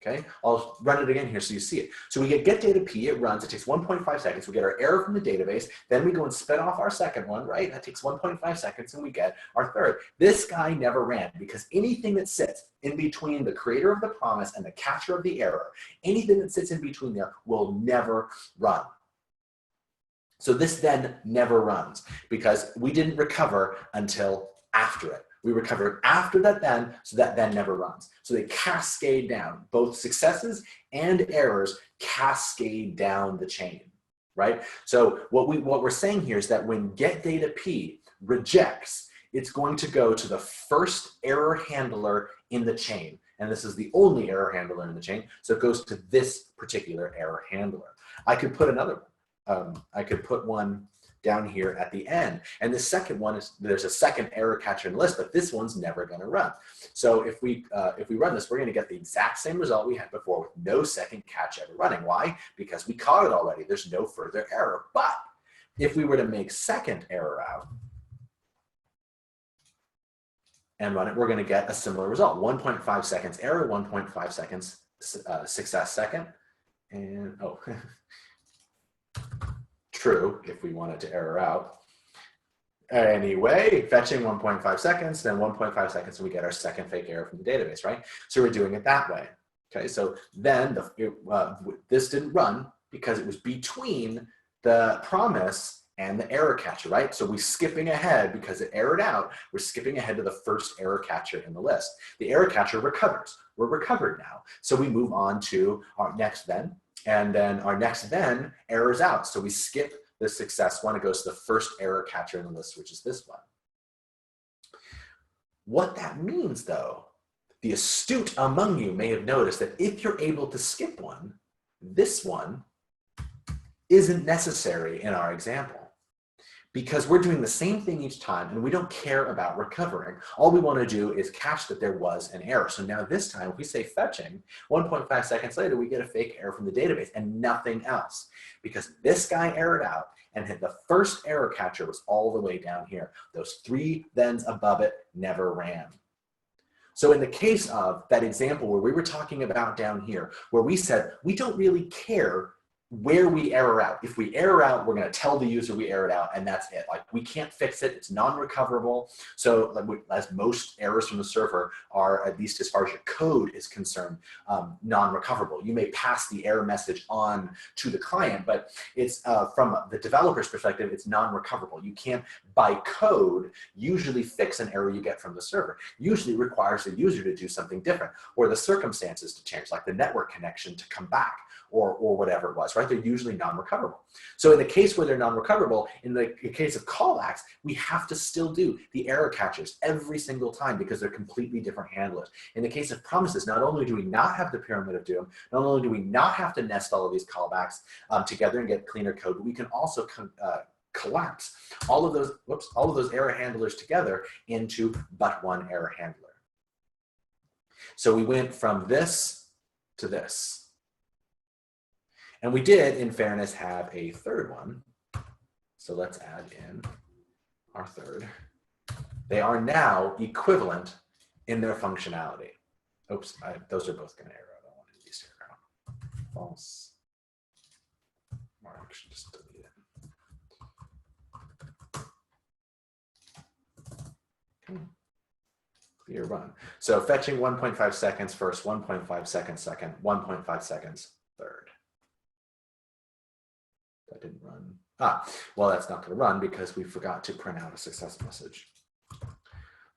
Okay, I'll run it again here so you see it. So we get getDataP, it runs, it takes 1.5 seconds, we get our error from the database, then we go and spit off our second one, right? That takes 1.5 seconds and we get our third. This guy never ran because anything that sits in between the creator of the promise and the catcher of the error, anything that sits in between there will never run. So this then never runs because we didn't recover until after it. We recovered after that then, so that then never runs. So they cascade down. Both successes and errors cascade down the chain, right? So what we're saying here is that when getDataP rejects, it's going to go to the first error handler in the chain. And this is the only error handler in the chain, so it goes to this particular error handler. I could put another one. I could put one down here at the end. And the second one is, there's a second error catcher in the list, but this one's never gonna run. So if we run this, we're gonna get the exact same result we had before with no second catch ever running. Why? Because we caught it already, there's no further error. But if we were to make second error out and run it, we're gonna get a similar result. 1.5 seconds error, 1.5 seconds success second, and oh, true if we wanted to error out. Anyway, fetching 1.5 seconds, then 1.5 seconds, and we get our second fake error from the database, right? So we're doing it that way. Okay, so then this didn't run because it was between the promise and the error catcher, right? So we're skipping ahead because it errored out. We're skipping ahead to the first error catcher in the list. The error catcher recovers. We're recovered now. So we move on to our next then. And then our next then errors out. So we skip the success one. It goes to the first error catcher in the list, which is this one. What that means though, the astute among you may have noticed that if you're able to skip one, this one isn't necessary in our example. Because we're doing the same thing each time and we don't care about recovering. All we want to do is catch that there was an error. So now this time, if we say fetching, 1.5 seconds later, we get a fake error from the database and nothing else. Because this guy errored out and the first error catcher was all the way down here. Those three thens above it never ran. So in the case of that example where we were talking about down here, where we said, we don't really care where we error out. If we error out, we're going to tell the user we errored out, and that's it. Like, we can't fix it. It's non-recoverable. So as most errors from the server are, at least as far as your code is concerned, non-recoverable. You may pass the error message on to the client, but it's from the developer's perspective, it's non-recoverable. You can't, by code, usually fix an error you get from the server. Usually requires the user to do something different, or the circumstances to change, like the network connection to come back, or whatever it was, right? They're usually non-recoverable. So in the case where they're non-recoverable, in the case of callbacks, we have to still do the error catchers every single time because they're completely different handlers. In the case of promises, not only do we not have the pyramid of doom, not only do we not have to nest all of these callbacks together and get cleaner code, but we can also collapse all of those error handlers together into but one error handler. So we went from this to this. And we did, in fairness, have a third one. So let's add in our third. They are now equivalent in their functionality. Oops, those are both going to error. I don't want these to error out. False. Or I should just delete it. Okay. Clear run. So fetching 1.5 seconds first, 1.5 seconds second, 1.5 seconds third. That didn't run. Well, that's not going to run because we forgot to print out a success message.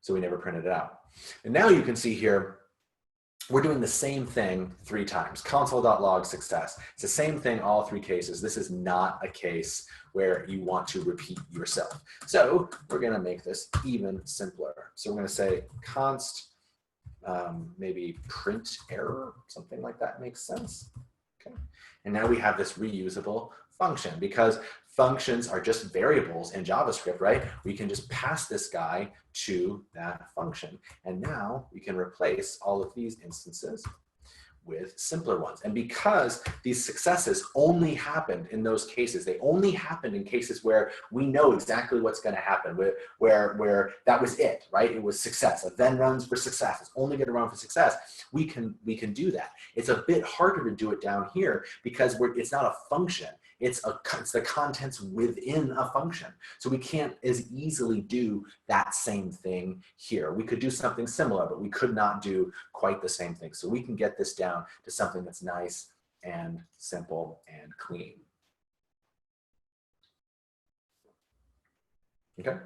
So we never printed it out. And now you can see here we're doing the same thing 3 times. Console.log success. It's the same thing all 3 cases. This is not a case where you want to repeat yourself. So we're going to make this even simpler. So we're going to say const, maybe print error, something like that makes sense. Okay. And now we have this reusable function, because functions are just variables in JavaScript, right? We can just pass this guy to that function. And now we can replace all of these instances with simpler ones. And because these successes only happened in those cases, they only happened in cases where we know exactly what's going to happen, where that was it, right? It was success. A then runs for success. It's only going to run for success. We can do that. It's a bit harder to do it down here because it's not a function. It's the contents within a function. So we can't as easily do that same thing here. We could do something similar, but we could not do quite the same thing. So we can get this down to something that's nice and simple and clean. Okay,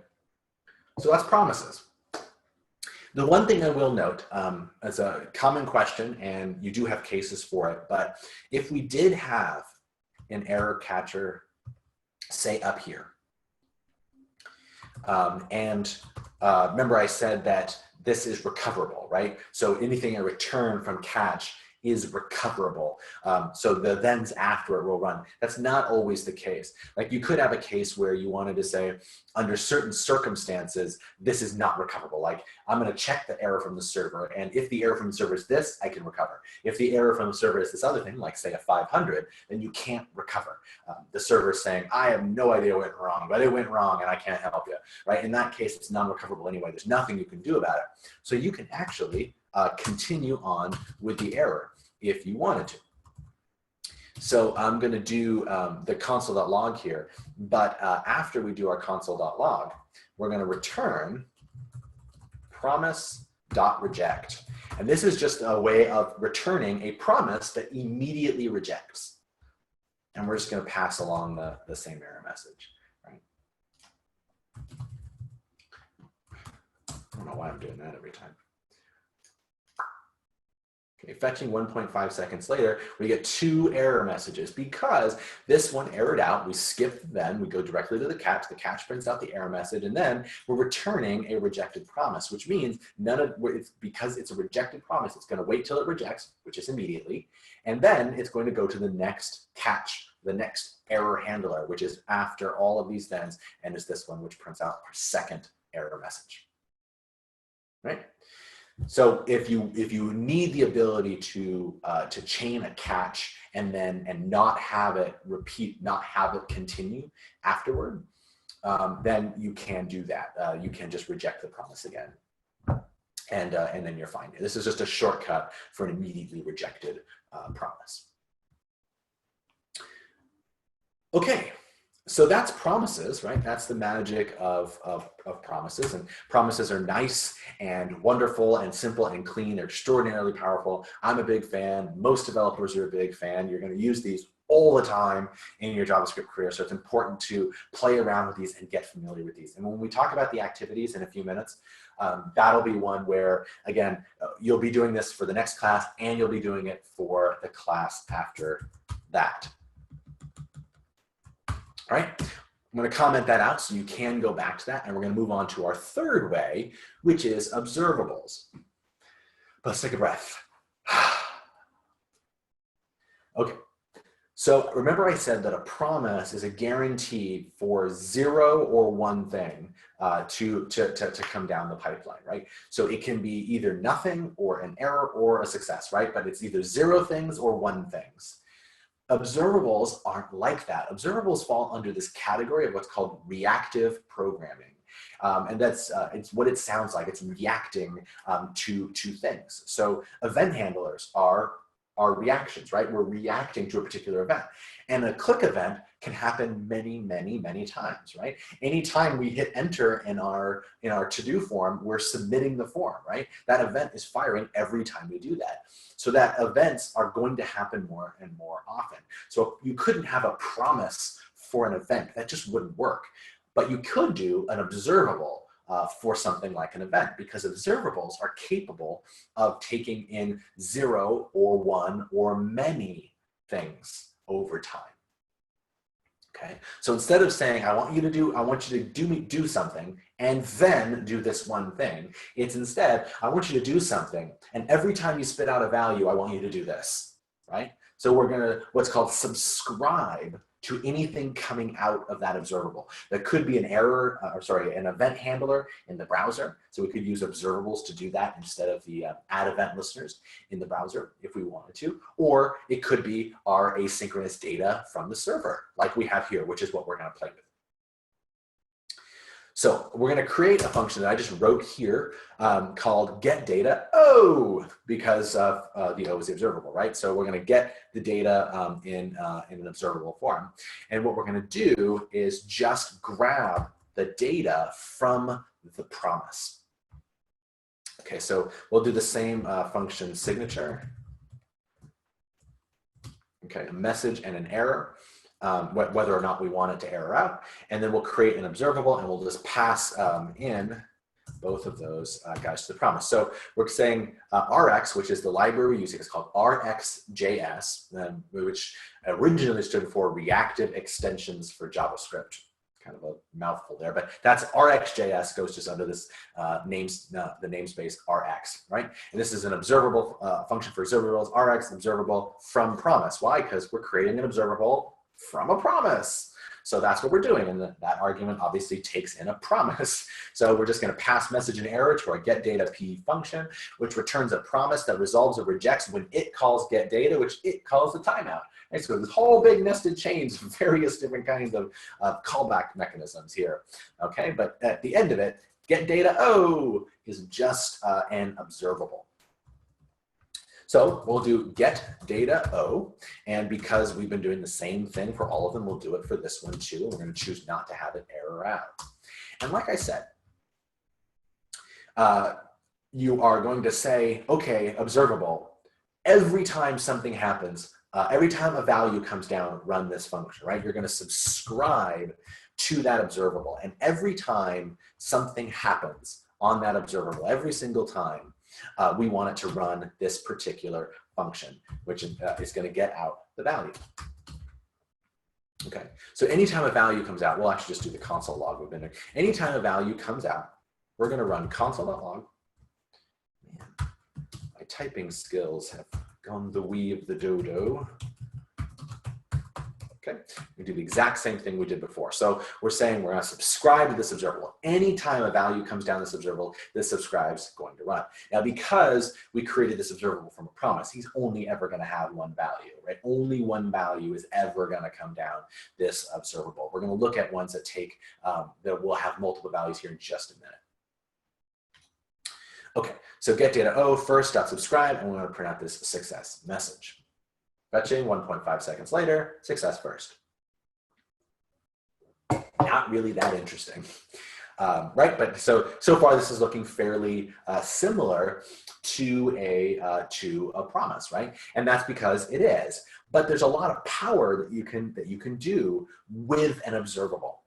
so that's promises. The one thing I will note as a common question, and you do have cases for it, but if we did have an error catcher, say up here. Remember I said that this is recoverable, right? So anything I return from catch is recoverable. So the thens after it will run. That's not always the case. Like you could have a case where you wanted to say, under certain circumstances, this is not recoverable. Like I'm gonna check the error from the server, and if the error from the server is this, I can recover. If the error from the server is this other thing, like say a 500, then you can't recover. The server is saying, I have no idea what went wrong, but it went wrong and I can't help you, right? In that case, it's non-recoverable anyway. There's nothing you can do about it. So you can actually continue on with the error if you wanted to. So I'm going to do the console.log here, but after we do our console.log, we're going to return promise.reject. And this is just a way of returning a promise that immediately rejects. And we're just going to pass along the same error message. Right? I don't know why I'm doing that every time. Okay, fetching 1.5 seconds later, we get 2 error messages because this one errored out. We skip then, we go directly to the catch prints out the error message, and then we're returning a rejected promise, which means because it's a rejected promise, it's going to wait till it rejects, which is immediately, and then it's going to go to the next catch, the next error handler, which is after all of these thens, and is this one, which prints out our second error message, right? So if you need the ability to chain a catch and not have it repeat, not have it continue afterward, then you can do that. You can just reject the promise again, and then you're fine. This is just a shortcut for an immediately rejected promise. Okay. So that's promises, right? That's the magic of promises. And promises are nice and wonderful and simple and clean. They're extraordinarily powerful. I'm a big fan. Most developers are a big fan. You're going to use these all the time in your JavaScript career. So it's important to play around with these and get familiar with these. And when we talk about the activities in a few minutes, that'll be one where, again, you'll be doing this for the next class and you'll be doing it for the class after that. All right, I'm going to comment that out so you can go back to that, and we're going to move on to our third way, which is observables. But let's take a breath. Okay, so remember I said that a promise is a guarantee for 0 or 1 thing to come down the pipeline, right? So it can be either nothing or an error or a success, right? But it's either 0 things or 1 things. Observables aren't like that. Observables fall under this category of what's called reactive programming. And that's it's what it sounds like. It's reacting to things. So event handlers are reactions, right? We're reacting to a particular event. And a click event can happen many, many, many times, right? Anytime we hit enter in our to-do form, we're submitting the form, right? That event is firing every time we do that. So that events are going to happen more and more often. So you couldn't have a promise for an event. That just wouldn't work. But you could do an observable for something like an event, because observables are capable of taking in 0 or 1 or many things over time. Okay, so instead of saying, I want you to do something and then do this one thing, it's instead, I want you to do something, and every time you spit out a value, I want you to do this, right? So we're gonna, what's called subscribe to anything coming out of that observable. That could be an error, an event handler in the browser. So we could use observables to do that instead of the add event listeners in the browser if we wanted to. Or it could be our asynchronous data from the server, like we have here, which is what we're gonna play with. So we're going to create a function that I just wrote here called getDataO, because the O is the observable, right? So we're going to get the data in an observable form. And what we're going to do is just grab the data from the promise. Okay, so we'll do the same function signature. Okay, a message and an error. Whether or not we want it to error out, and then we'll create an observable, and we'll just pass in both of those guys to the promise. So we're saying Rx, which is the library we're using, is called RxJS, which originally stood for Reactive Extensions for JavaScript. Kind of a mouthful there, but that's RxJS, goes just under this the namespace Rx, right? And this is an observable function for observables, Rx observable from promise. Why? Because we're creating an observable from a promise. So that's what we're doing. And that argument obviously takes in a promise. So we're just going to pass message and error to our getDataP function, which returns a promise that resolves or rejects when it calls getData, which it calls the timeout. Right? So this whole big nested chains of various different kinds of callback mechanisms here. Okay, but at the end of it, getDataO is just an observable. So we'll do getDataO, and because we've been doing the same thing for all of them, we'll do it for this one too. We're going to choose not to have it error out. And like I said, you are going to say, okay, observable, every time something happens, every time a value comes down, run this function, right? You're going to subscribe to that observable. And every time something happens on that observable, every single time, we want it to run this particular function, which is going to get out the value. Okay, so anytime a value comes out, we'll actually just do the console log we've been doing. Anytime a value comes out, we're going to run console.log. Man, my typing skills have gone the wee of the dodo. Okay, we do the exact same thing we did before. So we're saying we're going to subscribe to this observable. Anytime a value comes down this observable, this subscribe's going to run. Now, because we created this observable from a promise, he's only ever going to have one value, right? Only one value is ever going to come down this observable. We're going to look at ones that take, that will have multiple values here in just a minute. Okay, so getDataO first.subscribe, and we're going to print out this success message. Fetching 1.5 seconds later, success first. Not really that interesting, right? But so far this is looking fairly similar to a promise, right? And that's because it is. But there's a lot of power that you can do with an observable.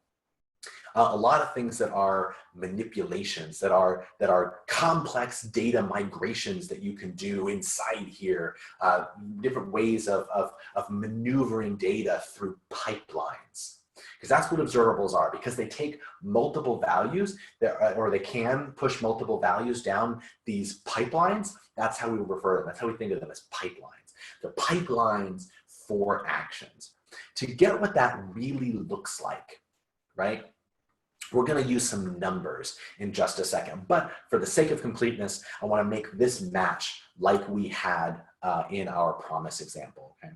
A lot of things that are manipulations, that are complex data migrations that you can do inside here, different ways of maneuvering data through pipelines. Because that's what observables are, because they take multiple values, or they can push multiple values down these pipelines. That's how we refer to them. That's how we think of them, as pipelines. They're pipelines for actions. To get what that really looks like, right? We're going to use some numbers in just a second, but for the sake of completeness, I want to make this match like we had in our promise example. Okay,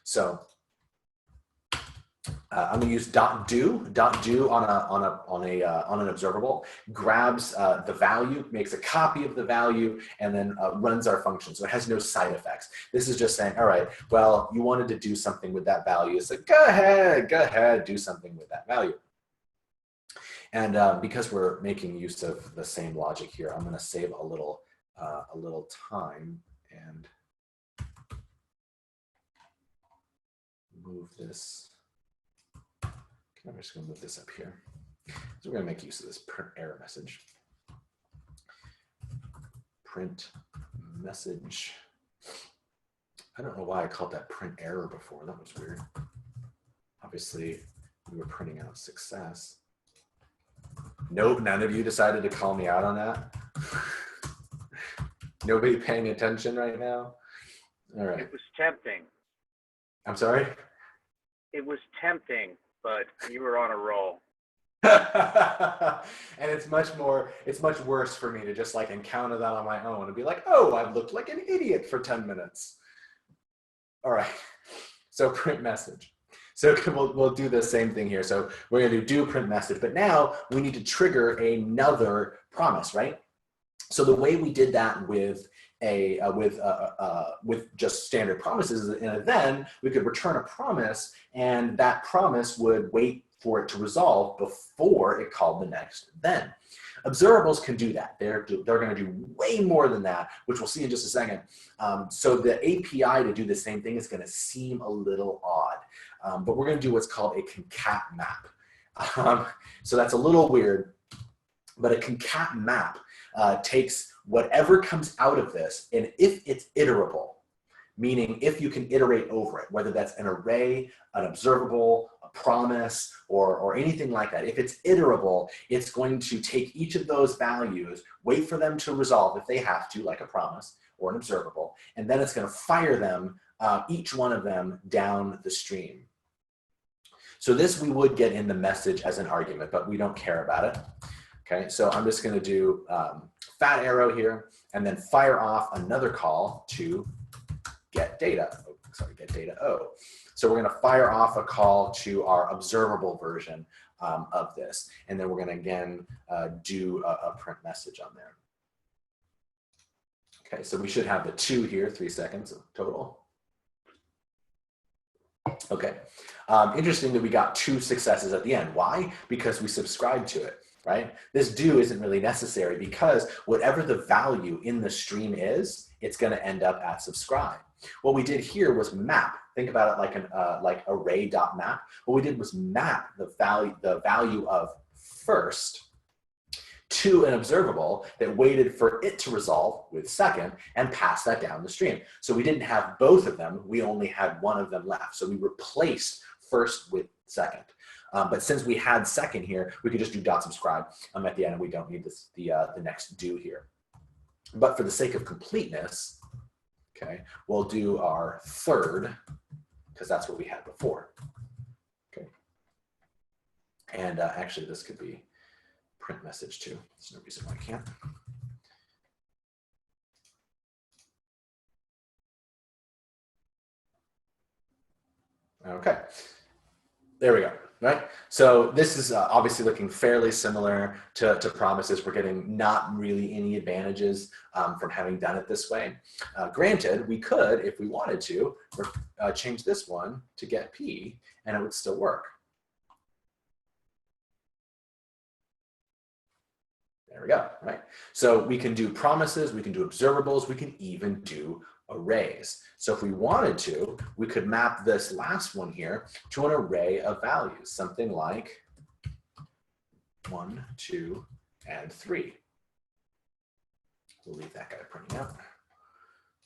so I'm going to use .do. .do on an observable grabs the value, makes a copy of the value, and then runs our function. So it has no side effects. This is just saying, all right, well, you wanted to do something with that value. So go ahead, do something with that value. And because we're making use of the same logic here, I'm going to save a little time and move this. I'm just going to move this up here. So we're going to make use of this error message. print message. I don't know why I called that print error before. That was weird. Obviously, we were printing out success. Nope, none of you decided to call me out on that. Nobody paying attention right now? All right. It was tempting. I'm sorry? It was tempting, but you were on a roll. And it's much worse for me to just like encounter that on my own and be like, oh, I've looked like an idiot for 10 minutes. All right, so print message. So we'll do the same thing here. So we're going to do print message, but now we need to trigger another promise, right? So the way we did that with just standard promises is in a then we could return a promise, and that promise would wait for it to resolve before it called the next then. Observables can do that. They're going to do way more than that, which we'll see in just a second. So the API to do the same thing is going to seem a little odd, but we're going to do what's called a concat map. So that's a little weird, but a concat map takes whatever comes out of this, and if it's iterable, meaning if you can iterate over it, whether that's an array, an observable, a promise, or anything like that. If it's iterable, it's going to take each of those values, wait for them to resolve if they have to, like a promise or an observable, and then it's going to fire them, each one of them, down the stream. So this we would get in the message as an argument, but we don't care about it. Okay, so I'm just going to do fat arrow here, and then fire off another call to get data. Oh, sorry, get data O. So we're going to fire off a call to our observable version of this, and then we're going to again do a print message on there. Okay, so we should have the 2 here, 3 seconds total. Okay, interesting that we got 2 successes at the end. Why? Because we subscribed to it. Right? This do isn't really necessary because whatever the value in the stream is, it's going to end up at subscribe. What we did here was map. Think about it like an like array.map. What we did was map the value of first to an observable that waited for it to resolve with second and pass that down the stream. So we didn't have both of them. We only had one of them left. So we replaced first with second. But since we had second here, we could just do dot subscribe at the end, and we don't need this, the next do here. But for the sake of completeness, okay, we'll do our third, because that's what we had before. Okay. And actually, this could be print message too. There's no reason why I can't. Okay. There we go, right? So this is obviously looking fairly similar to promises. We're getting not really any advantages from having done it this way. Granted, we could, if we wanted to, change this one to get P, and it would still work. There we go, right? So we can do promises, we can do observables, we can even do arrays. So if we wanted to, we could map this last one here to an array of values, something like 1, 2, and 3. We'll leave that guy printing out.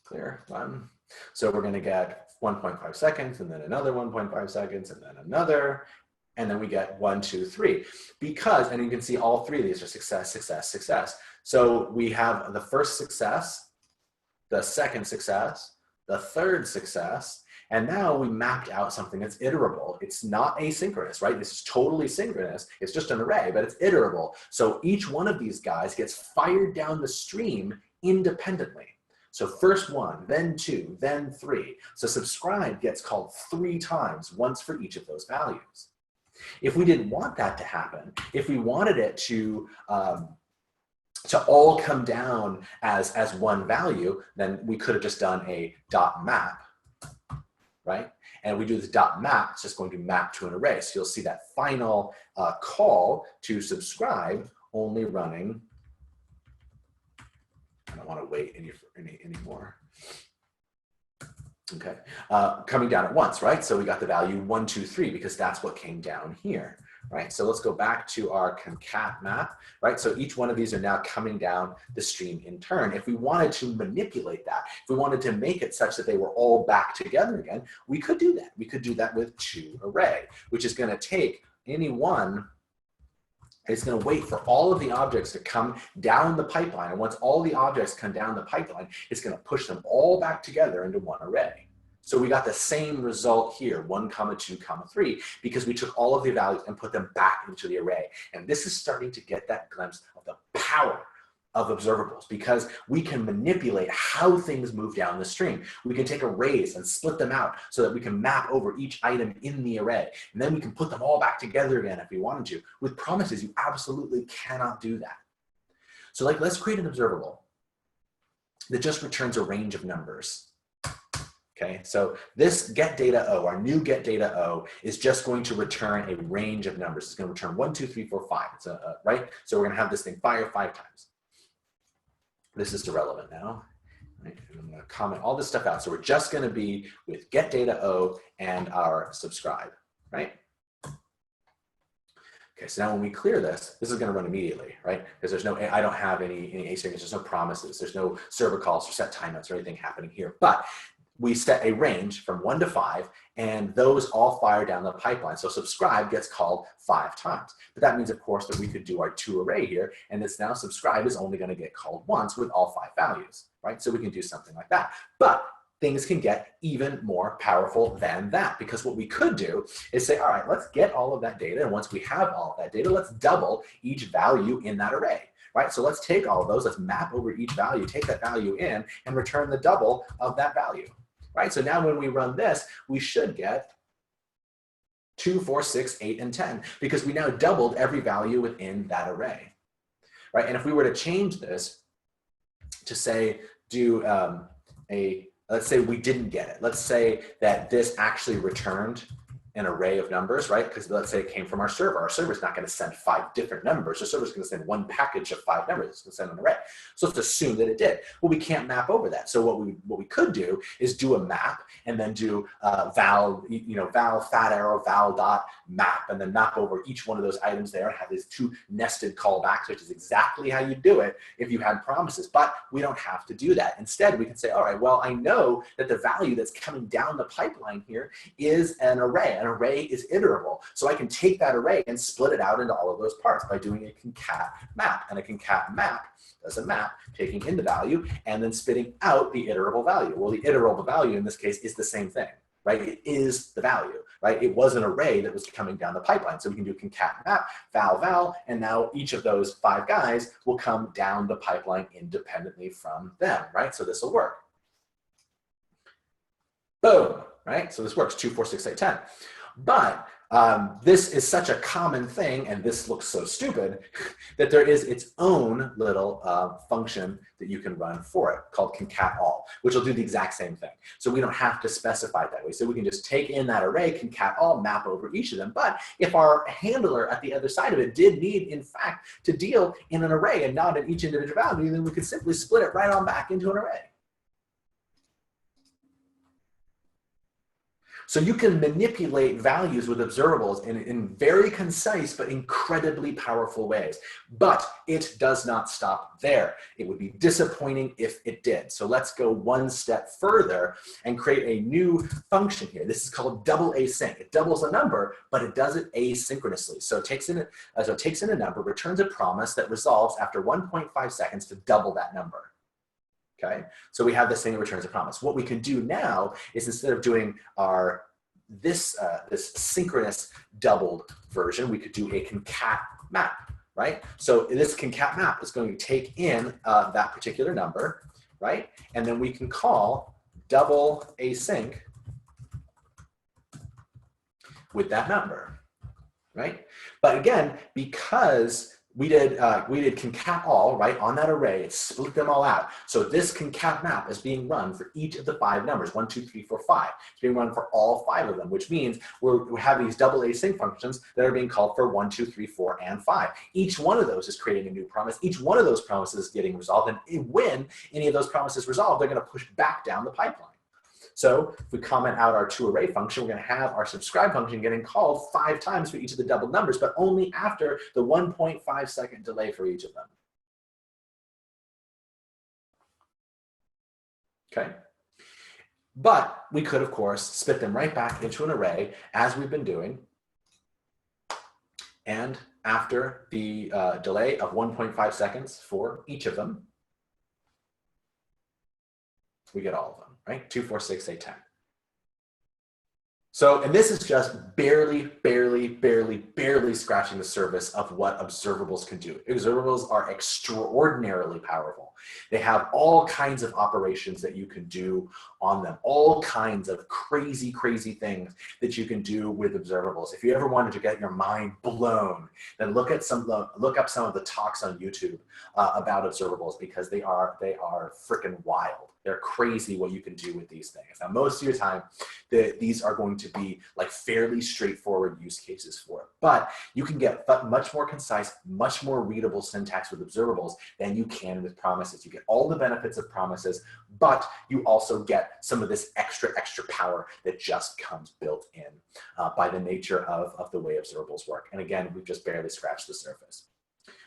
Clear, 1. So we're going to get 1.5 seconds, and then another 1.5 seconds, and then another, and then we get 1, 2, 3. Because, and you can see all 3 of these are success, success, success. So we have the first success, the second success, the third success, and now we mapped out something that's iterable. It's not asynchronous, right? This is totally synchronous. It's just an array, but it's iterable. So each one of these guys gets fired down the stream independently. So first 1, then 2, then 3. So subscribe gets called 3 times, once for each of those values. If we didn't want that to happen, if we wanted it to all come down as one value, then we could have just done a dot map, right? And we do this dot map, it's just going to map to an array. So you'll see that final call to subscribe only running. I don't want to wait anymore. Okay, coming down at once, right? So we got the value 1, 2, 3 because that's what came down here, right? So let's go back to our concat map, right? So each one of these are now coming down the stream in turn. If we wanted to manipulate that, if we wanted to make it such that they were all back together again, we could do that. We could do that with toArray, which is going to take any one. It's going to wait for all of the objects to come down the pipeline. And once all the objects come down the pipeline, it's going to push them all back together into one array. So we got the same result here, 1, 2, 3, because we took all of the values and put them back into the array. And this is starting to get that glimpse of the power of observables, because we can manipulate how things move down the stream. We can take arrays and split them out so that we can map over each item in the array. And then we can put them all back together again if we wanted to. With promises, you absolutely cannot do that. So let's create an observable that just returns a range of numbers. Okay, so this getDataO, our new getDataO, is just going to return a range of numbers. It's going to return 1, 2, 3, 4, 5. It's right? So we're going to have this thing fire 5 times. This is irrelevant now. Right? And I'm going to comment all this stuff out. So we're just going to be with getDataO and our subscribe, right? Okay, so now when we clear this, this is going to run immediately, right? Because there's no, I don't have any async, there's no promises, there's no server calls or set timeouts or anything happening here. But we set a range from 1 to 5, and those all fire down the pipeline. So subscribe gets called 5 times. But that means, of course, that we could do our toArray here, and this now subscribe is only going to get called once with all 5 values, right? So we can do something like that. But things can get even more powerful than that, because what we could do is say, all right, let's get all of that data, and once we have all of that data, let's double each value in that array. Right, so let's take all of those, let's map over each value, take that value in, and return the double of that value. Right, so now when we run this, we should get 2, 4, 6, 8, and 10, because we now doubled every value within that array. Right, and if we were to change this to say, do let's say we didn't get it. Let's say that this actually returned an array of numbers, right? Because let's say it came from our server. Our server's not going to send 5 different numbers. The server's going to send one package of 5 numbers. It's going to send an array. So let's assume that it did. Well, we can't map over that. So what we could do is do a map and then do val, val fat arrow, val dot map, and then map over each one of those items there and have these 2 nested callbacks, which is exactly how you do it if you had promises. But we don't have to do that. Instead, we can say, all right, well, I know that the value that's coming down the pipeline here is an array. An array is iterable. So I can take that array and split it out into all of those parts by doing a concat map. And a concat map does a map, taking in the value and then spitting out the iterable value. Well, the iterable value in this case is the same thing, right? It is the value, right? It was an array that was coming down the pipeline. So we can do concat map, val, and now each of those 5 guys will come down the pipeline independently from them, right? So this will work. Boom, right? So this works, 2, 4, 6, 8, 10. But this is such a common thing, and this looks so stupid, that there is its own little function that you can run for it called concat all, which will do the exact same thing. So we don't have to specify it that way. So we can just take in that array, concat all, map over each of them. But if our handler at the other side of it did need, in fact, to deal in an array and not in each individual value, then we could simply split it right on back into an array. So you can manipulate values with observables in very concise but incredibly powerful ways. But it does not stop there. It would be disappointing if it did. So let's go one step further and create a new function here. This is called double async. It doubles a number, but it does it asynchronously. So it takes in a number, returns a promise that resolves after 1.5 seconds to double that number. Okay, so we have this thing that returns a promise. What we can do now is, instead of doing our this synchronous doubled version, we could do a concat map, right? So this concat map is going to take in that particular number, right? And then we can call double async with that number, right? But again, because we did concat all, right, on that array, it split them all out. So this concat map is being run for each of the 5 numbers, 1, 2, 3, 4, 5. It's being run for all 5 of them, which means we have these double async functions that are being called for 1, 2, 3, 4, and 5. Each one of those is creating a new promise. Each one of those promises is getting resolved. And when any of those promises resolve, they're going to push back down the pipeline. So if we comment out our toArray function, we're going to have our subscribe function getting called 5 times for each of the double numbers, but only after the 1.5 second delay for each of them. Okay. But we could, of course, spit them right back into an array as we've been doing. And after the delay of 1.5 seconds for each of them, we get all of them, right? 2, 4, 6, 8, 10. So, and this is just barely scratching the surface of what observables can do. Observables are extraordinarily powerful. They have all kinds of operations that you can do on them, all kinds of crazy things that you can do with observables. If you ever wanted to get your mind blown, then look up some of the talks on YouTube about observables, because they are freaking wild. They're crazy what you can do with these things. Now, most of your time, these are going to be like fairly straightforward use cases for it. But you can get much more concise, much more readable syntax with observables than you can with promises. You get all the benefits of promises, but you also get some of this extra power that just comes built in by the nature of the way observables work. And again, we've just barely scratched the surface.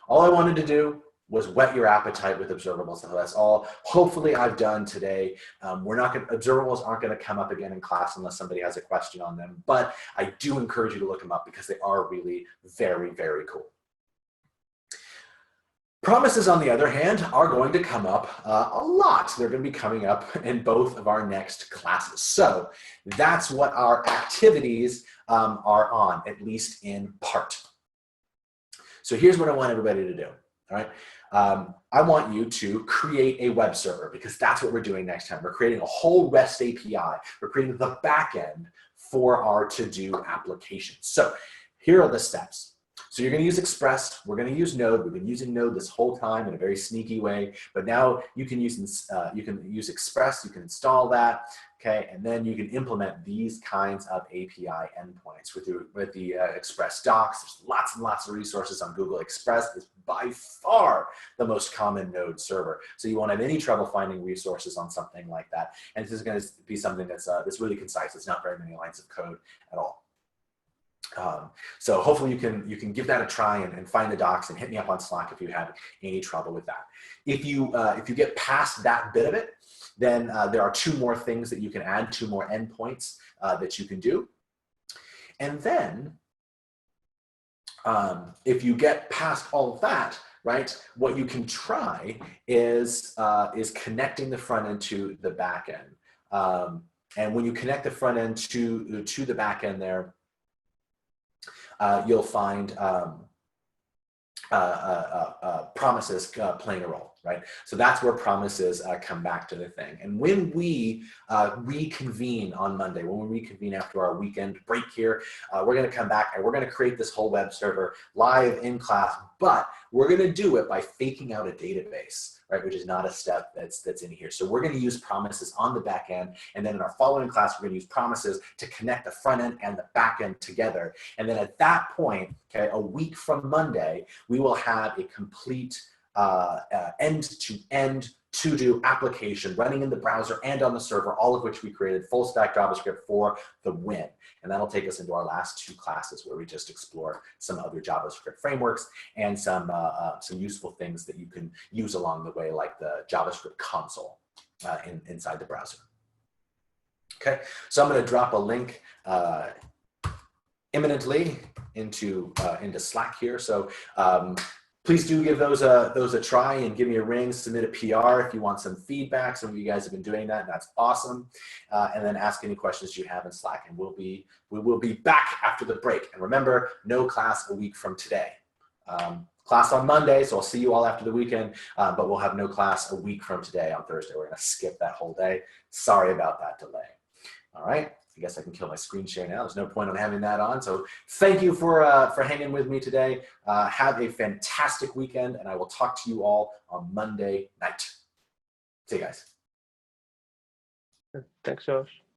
All I wanted to do was whet your appetite with observables. So that's all hopefully I've done today. Observables aren't going to come up again in class unless somebody has a question on them, but I do encourage you to look them up because they are really very cool. Promises, on the other hand, are going to come up a lot. They're going to be coming up in both of our next classes. So that's what our activities are on, at least in part. So here's what I want everybody to do. All right. I want you to create a web server, because that's what we're doing next time. We're creating a whole REST API. We're creating the backend for our to-do application. So here are the steps. So you're going to use Express. We're going to use Node. We've been using Node this whole time in a very sneaky way, but now you can use Express. You can install that. Okay, and then you can implement these kinds of API endpoints with the Express docs. There's lots and lots of resources on Google. Express is by far the most common Node server, so you won't have any trouble finding resources on something like that. And this is going to be something that's really concise. It's not very many lines of code at all. So hopefully you can give that a try and find the docs and hit me up on Slack if you have any trouble with that. If you get past that bit of it, then there are 2 more things that you can add, 2 more endpoints that you can do. And then if you get past all of that, right, what you can try is connecting the front end to the back end. And when you connect the front end to the back end there, you'll find promises playing a role, right? So that's where promises come back to the thing. And when we reconvene on Monday, when we reconvene after our weekend break here, we're going to come back and we're going to create this whole web server live in class, but we're going to do it by faking out a database, right? Which is not a step that's in here. So we're going to use promises on the back end. And then in our following class, we're going to use promises to connect the front end and the back end together. And then at that point, okay, a week from Monday, we will have a complete end-to-end to-do application running in the browser and on the server, all of which we created full stack JavaScript for the win. And that'll take us into our last 2 classes where we just explore some other JavaScript frameworks and some useful things that you can use along the way, like the JavaScript console inside the browser. Okay, so I'm going to drop a link imminently into Slack here. So please do give those a try and give me a ring, submit a PR if you want some feedback. Some of you guys have been doing that, and that's awesome. And then ask any questions you have in Slack, and we will be back after the break. And remember, no class a week from today. Class on Monday, so I'll see you all after the weekend, but we'll have no class a week from today on Thursday. We're gonna skip that whole day. Sorry about that delay. All right. I guess I can kill my screen share now. There's no point in having that on. So thank you for hanging with me today. Have a fantastic weekend, and I will talk to you all on Monday night. See you guys. Thanks, Josh.